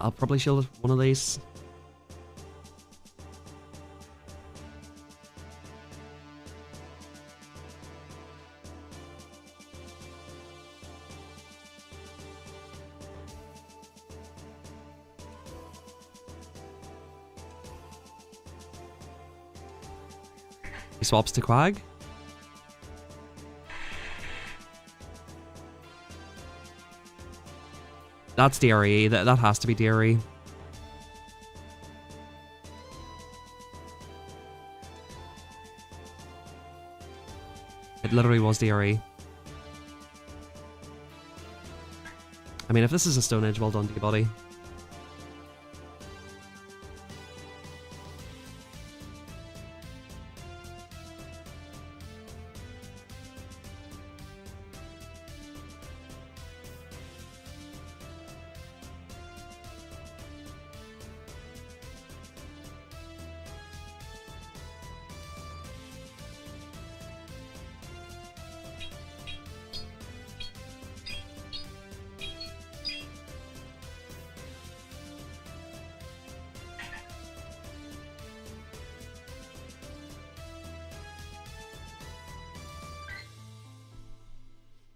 I'll probably shield one of these. He swaps to Quag. That's DRE. That has to be DRE. It literally was DRE. I mean, if this is a Stone Edge, well done to you, buddy.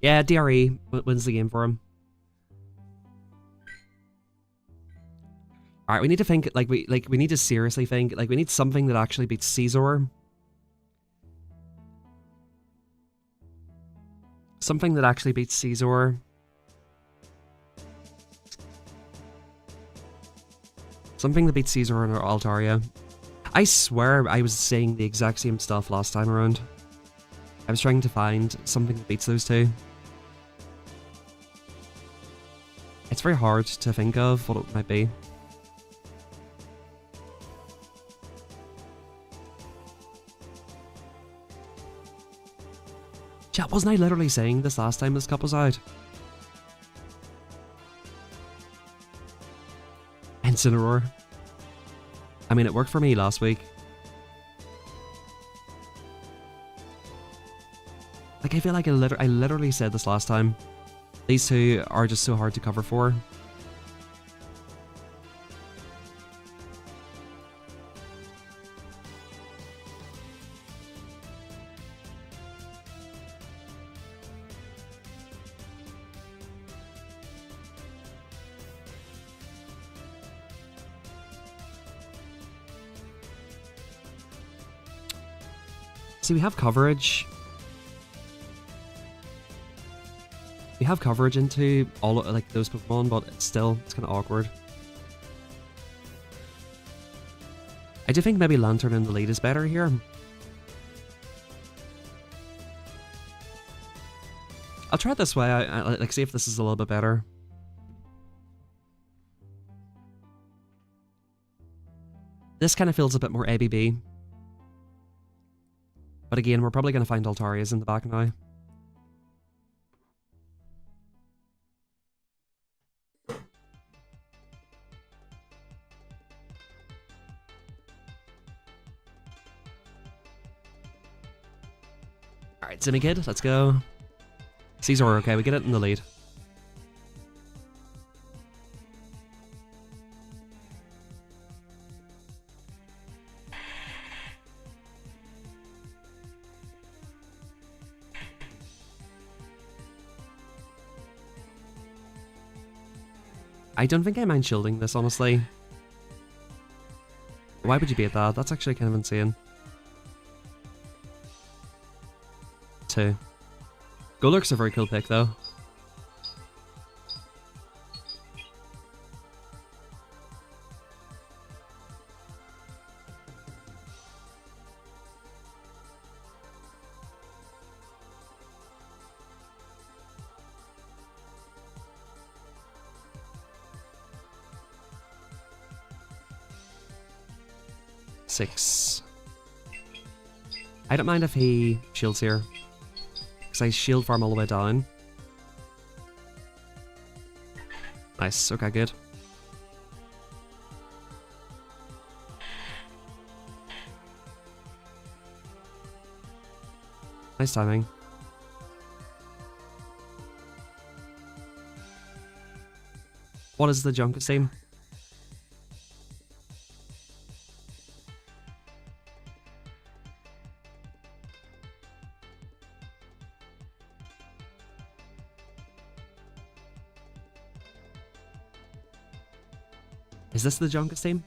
Yeah, DRE wins the game for him. Alright, we need to think, we need to seriously think, we need something that actually beats Caesar. Something that actually beats Caesar. Something that beats Caesar and Altaria. I swear I was saying the exact same stuff last time around. I was trying to find something that beats those two. It's very hard to think of what it might be. Chat, wasn't I literally saying this last time this cup was out? Incineroar. I mean, it worked for me last week. Like, I feel like I literally said this last time. These two are just so hard to cover for. See, we have coverage. We have coverage into all of, those Pokemon, but it's kind of awkward. I do think maybe Lantern in the lead is better here. I'll try it this way. I see if this is a little bit better. This kind of feels a bit more ABB. But again, we're probably going to find Altarias in the back now. Alright, Simmikid, let's go. Caesar, okay, we get it in the lead. I don't think I mind shielding this, honestly. Why would you be at that? That's actually kind of insane. 2. Golurk's a very cool pick, though. Six. I don't mind if he shields here, because I shield farm all the way down. Nice, okay, good. Nice timing. What is the Junkets team? Is this the Junkets team?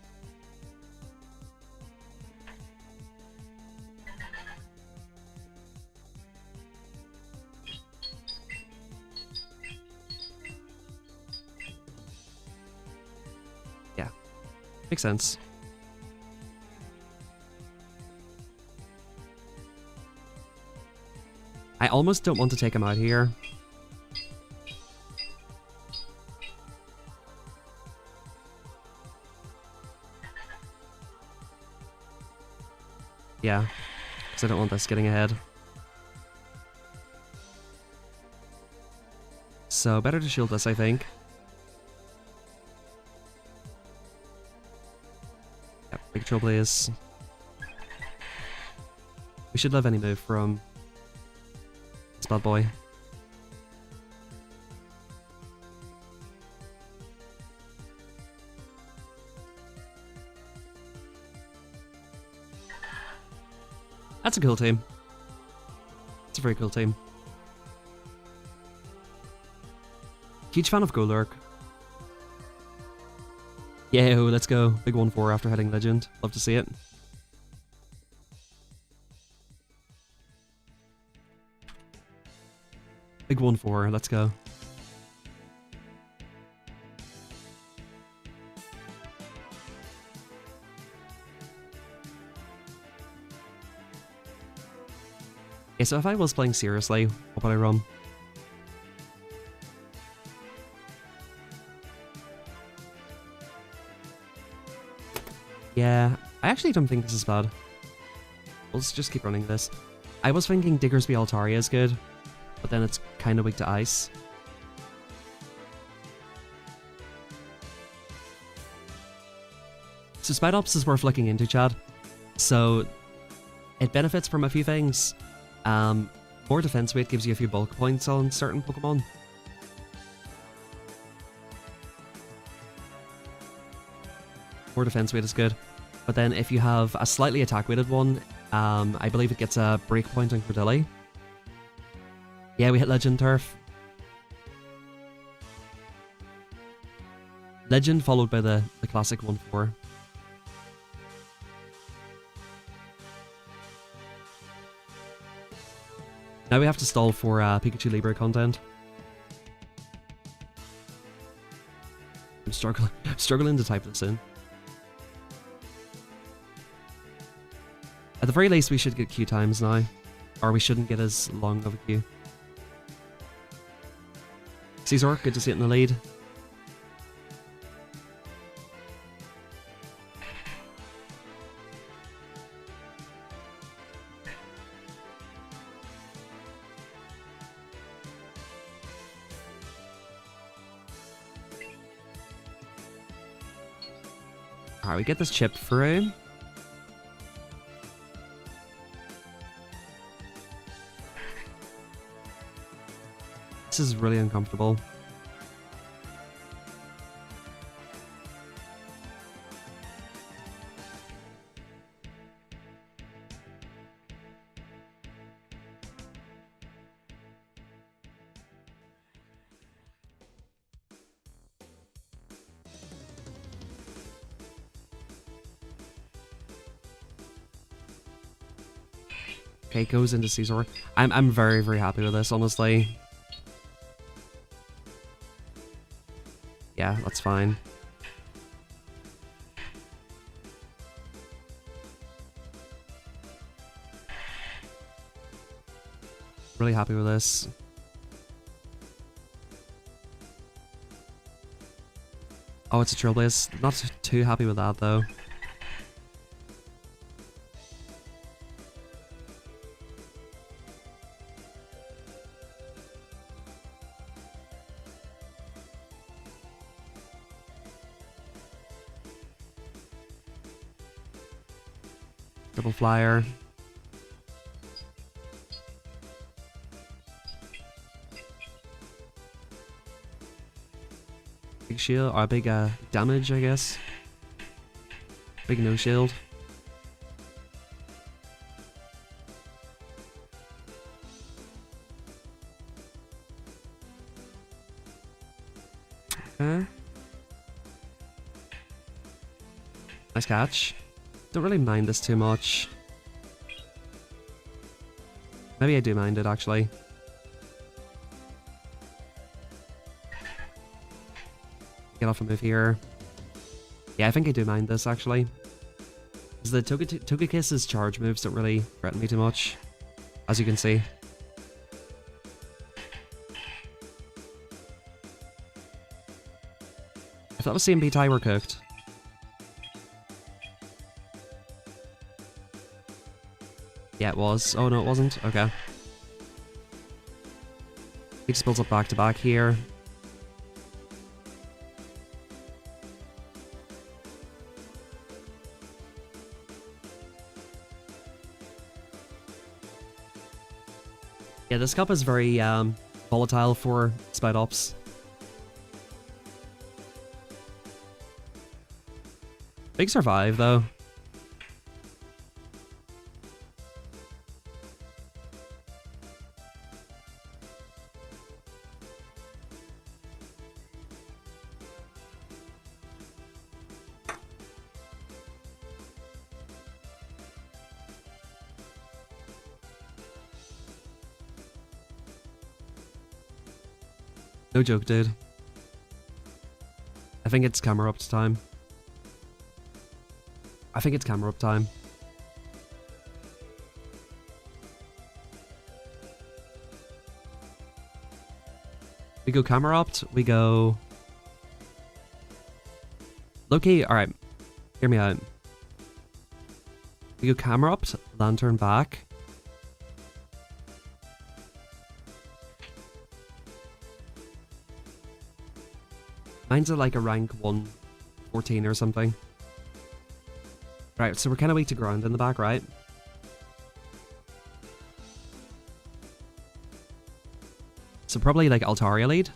Yeah, makes sense. I almost don't want to take him out here. Yeah, because I don't want this getting ahead. So, better to shield this, I think. Yep, Big Trailblaze. We should live any move from this bad boy. That's a cool team. It's a very cool team. Huge fan of Golurk. Yeah, let's go. Big 1-4 after hitting Legend. Love to see it. Big 1-4, let's go. Okay, so if I was playing seriously, what would I run? Yeah, I actually don't think this is bad. Let's just keep running this. I was thinking Diggersby Altaria is good, but then it's kind of weak to ice. So Spite Ops is worth looking into, Chad. So it benefits from a few things. More defense weight gives you a few bulk points on certain Pokemon. More defense weight is good. But then if you have a slightly attack weighted one, I believe it gets a break point on Cordilli. Yeah, we hit Legend Turf. Legend followed by the classic 1-4. Now we have to stall for Pikachu Libre content. I'm struggling to type this in. At the very least, we should get queue times now. Or we shouldn't get as long of a queue. Caesar, good to see it in the lead. Alright, we get this chip through. This is really uncomfortable. Okay, goes into Caesar. I'm very, very happy with this, honestly. Yeah, that's fine. Really happy with this. Oh, it's a Trailblaze. Not too happy with that, though. Double flyer. Big shield, or big damage, I guess. Big no shield. Okay. Nice catch. Don't really mind this too much. Maybe I do mind it, actually. Get off a move here. Yeah, I think I do mind this, actually. Because the Togekiss's charge moves don't really threaten me too much, as you can see. If that was CMP tie, we're cooked. Yeah, it was. Oh, no, it wasn't. Okay. He just builds up back to back here. Yeah, this cup is very volatile for Spite Ops. Big survive, though. No joke, dude. I think it's camera up time. I think it's camera up time. We go camera opt, we go... Loki, alright. Hear me out. We go camera opt, lantern back. Mine's at like a rank 114 or something. Right, so we're kind of weak to ground in the back, right? So probably like Altaria lead.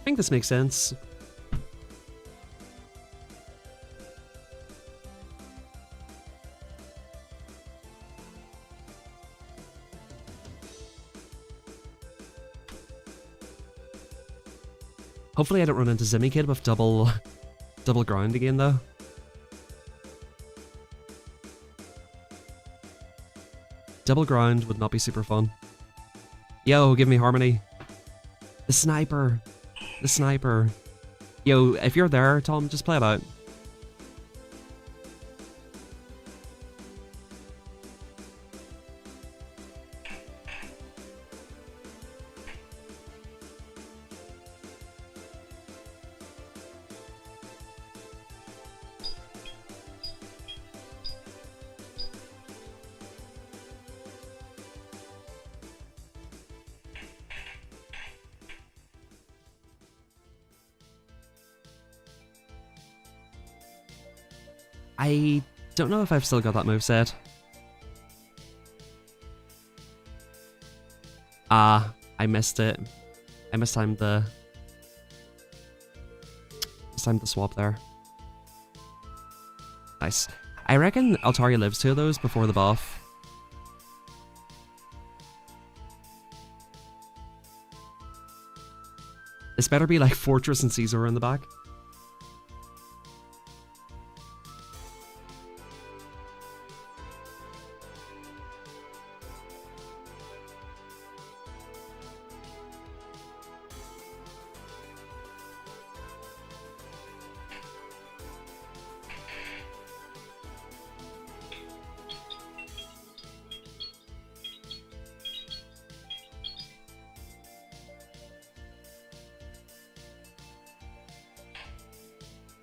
I think this makes sense. Hopefully I don't run into Zimmy Kid with double ground again though. Double ground would not be super fun. Yo, give me Harmony. The sniper. The sniper. Yo, if you're there, Tom, just play it out. I don't know if I've still got that moveset. Ah, I missed it. I mistimed the swap there. Nice. I reckon Altaria lives 2 of those before the buff. This better be like Fortress and Caesar in the back.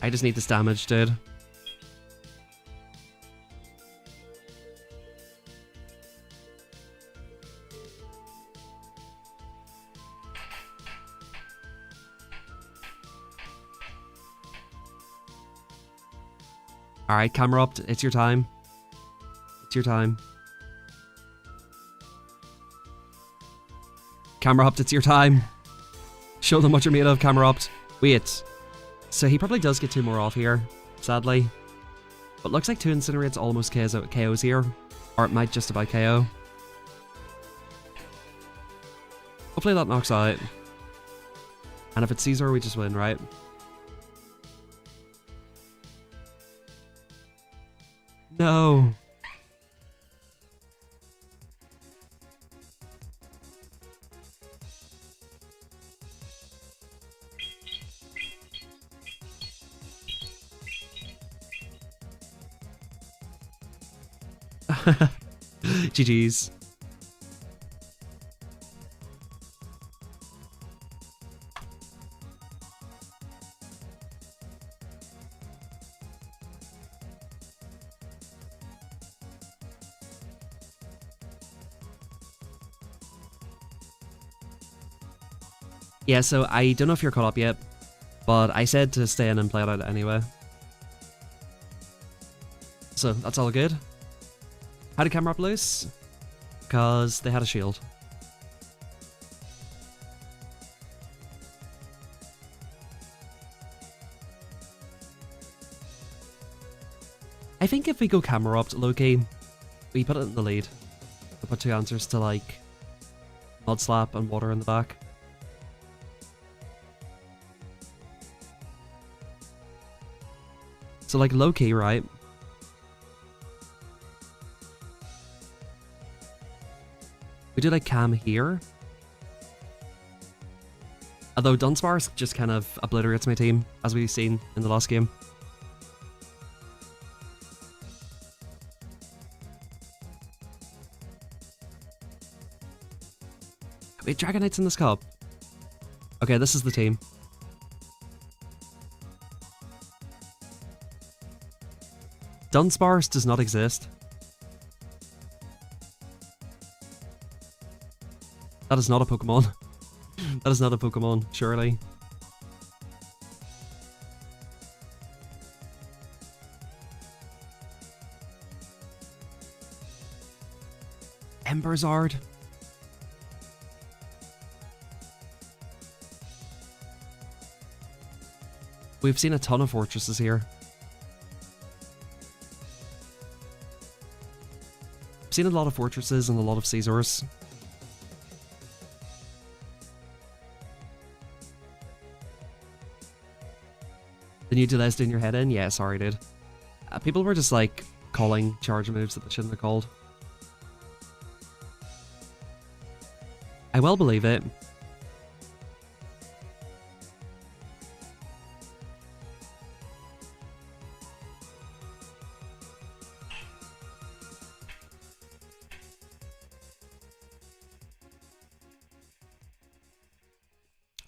I just need this damage, dude. Alright, camera up. It's your time. It's your time. Camera up. It's your time. Show them what you're made of, camera up. Wait. So he probably does get 2 more off here, sadly. But looks like 2 Incinerates almost KOs here. Or it might just about KO. Hopefully that knocks out. And if it's Caesar, we just win, right? No. GG's. Yeah, so I don't know if you're caught up yet, but I said to stay in and play it out anyway. So that's all good. How did camera up loose? Because they had a shield. I think if we go camera up low-key, we put it in the lead. We put 2 answers to like Mud Slap and Water in the back. So like low-key, right? We do like Cam here. Although Dunsparce just kind of obliterates my team, as we've seen in the last game. Wait, Dragonites in this cup. Okay, this is the team. Dunsparce does not exist. That is not a Pokemon. That is not a Pokemon, surely. Emberzard. We've seen a ton of fortresses here. We've seen a lot of fortresses and a lot of Caesars. The new delays doing your head in? Yeah, sorry, dude. People were just like calling charge moves that they shouldn't have called. I well believe it.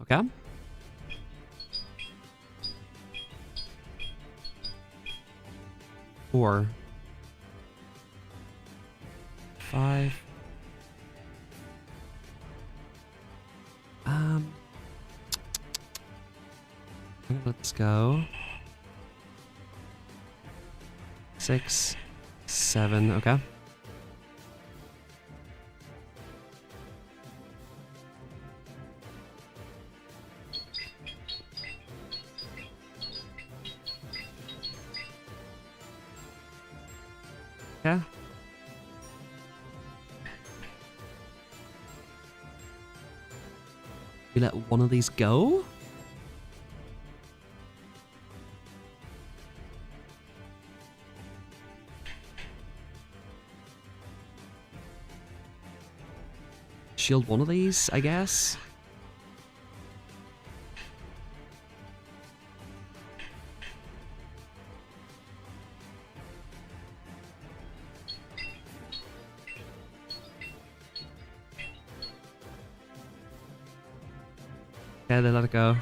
Okay. Four. 5. Let's go. 6, 7, okay. Okay. We let one of these go? Shield one of these, I guess. Yeah, they let it go.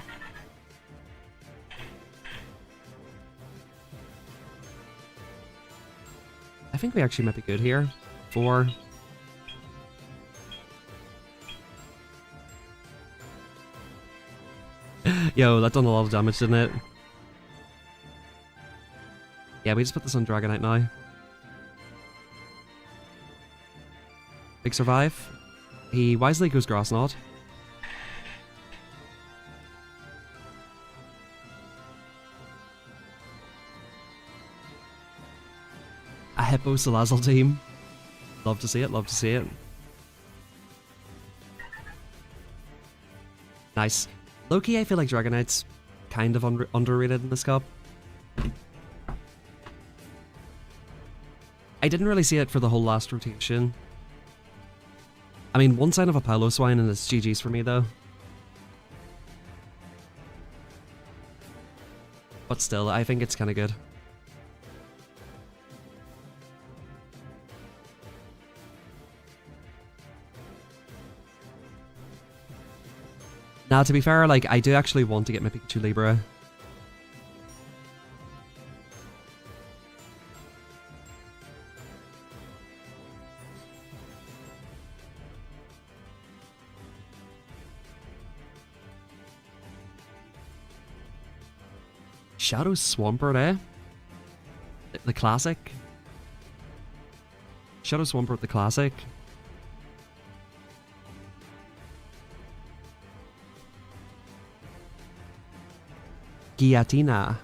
I think we actually might be good here. 4. Yo, that done a lot of damage, didn't it? Yeah, we just put this on Dragonite now. Big survive. He wisely goes Grass Knot. A Hippo Salazzle team. Love to see it, love to see it. Nice. Low-key, I feel like Dragonite's kind of underrated in this cup. I didn't really see it for the whole last rotation. I mean, one sign of a Piloswine and it's GG's for me, though. But still, I think it's kind of good. Now, to be fair, like, I do actually want to get my Pikachu Libra. Shadow Swampert, eh? The classic? Shadow Swampert, the classic? Giratina.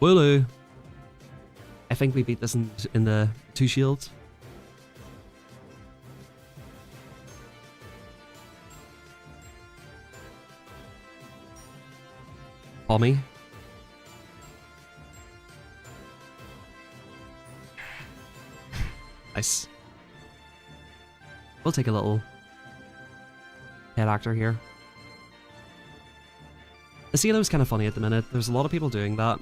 Wooloo. I think we beat this in the 2 shields. Pommy. Nice. We'll take a little head actor here. The Cielo is kind of funny at the minute. There's a lot of people doing that.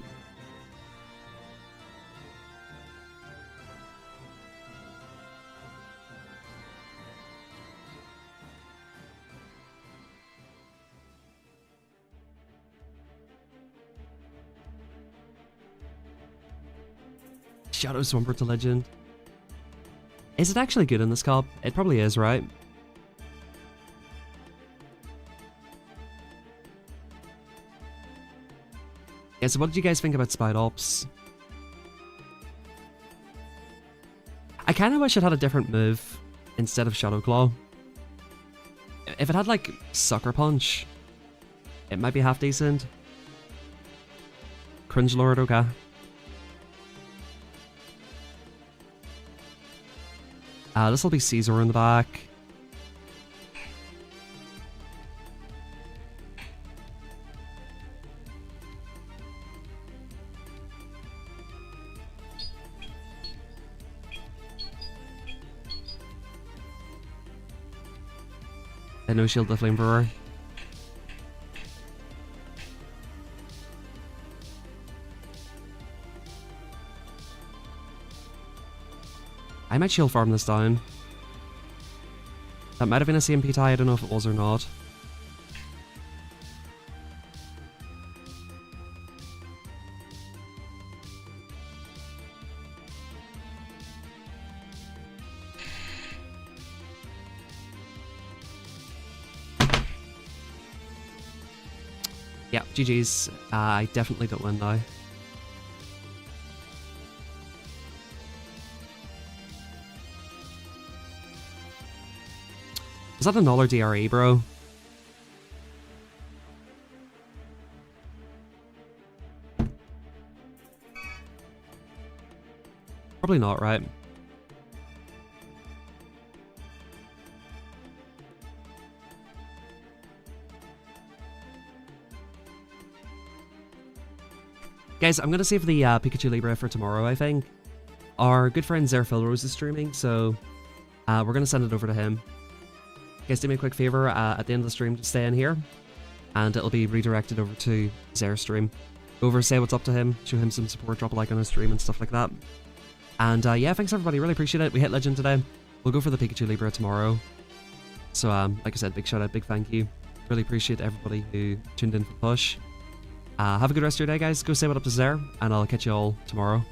Shadow Swampert to Legend. Is it actually good in this cup? It probably is, right? Yeah, so what did you guys think about Spite Ops? I kind of wish it had a different move instead of Shadow Claw. If it had, like, Sucker Punch, it might be half decent. Cringe Lord, okay. This will be Caesar in the back. And no shield the Flamethrower. I might shield farm this down. That might have been a CMP tie, I don't know if it was or not. Yeah, GG's. I definitely don't win now. Is that another DRE, bro? Probably not, right? Guys, I'm gonna save the Pikachu Libre for tomorrow, I think. Our good friend Zerphilrose is streaming, so we're gonna send it over to him. Guys, do me a quick favor, at the end of the stream, just stay in here, and it'll be redirected over to Zer's stream. Go over, say what's up to him, show him some support, drop a like on his stream and stuff like that. And yeah, thanks everybody, really appreciate it. We hit Legend today. We'll go for the Pikachu Libre tomorrow. So like I said, big shout out, big thank you. Really appreciate everybody who tuned in for Push. Have a good rest of your day, guys. Go say what up to Zer, and I'll catch you all tomorrow.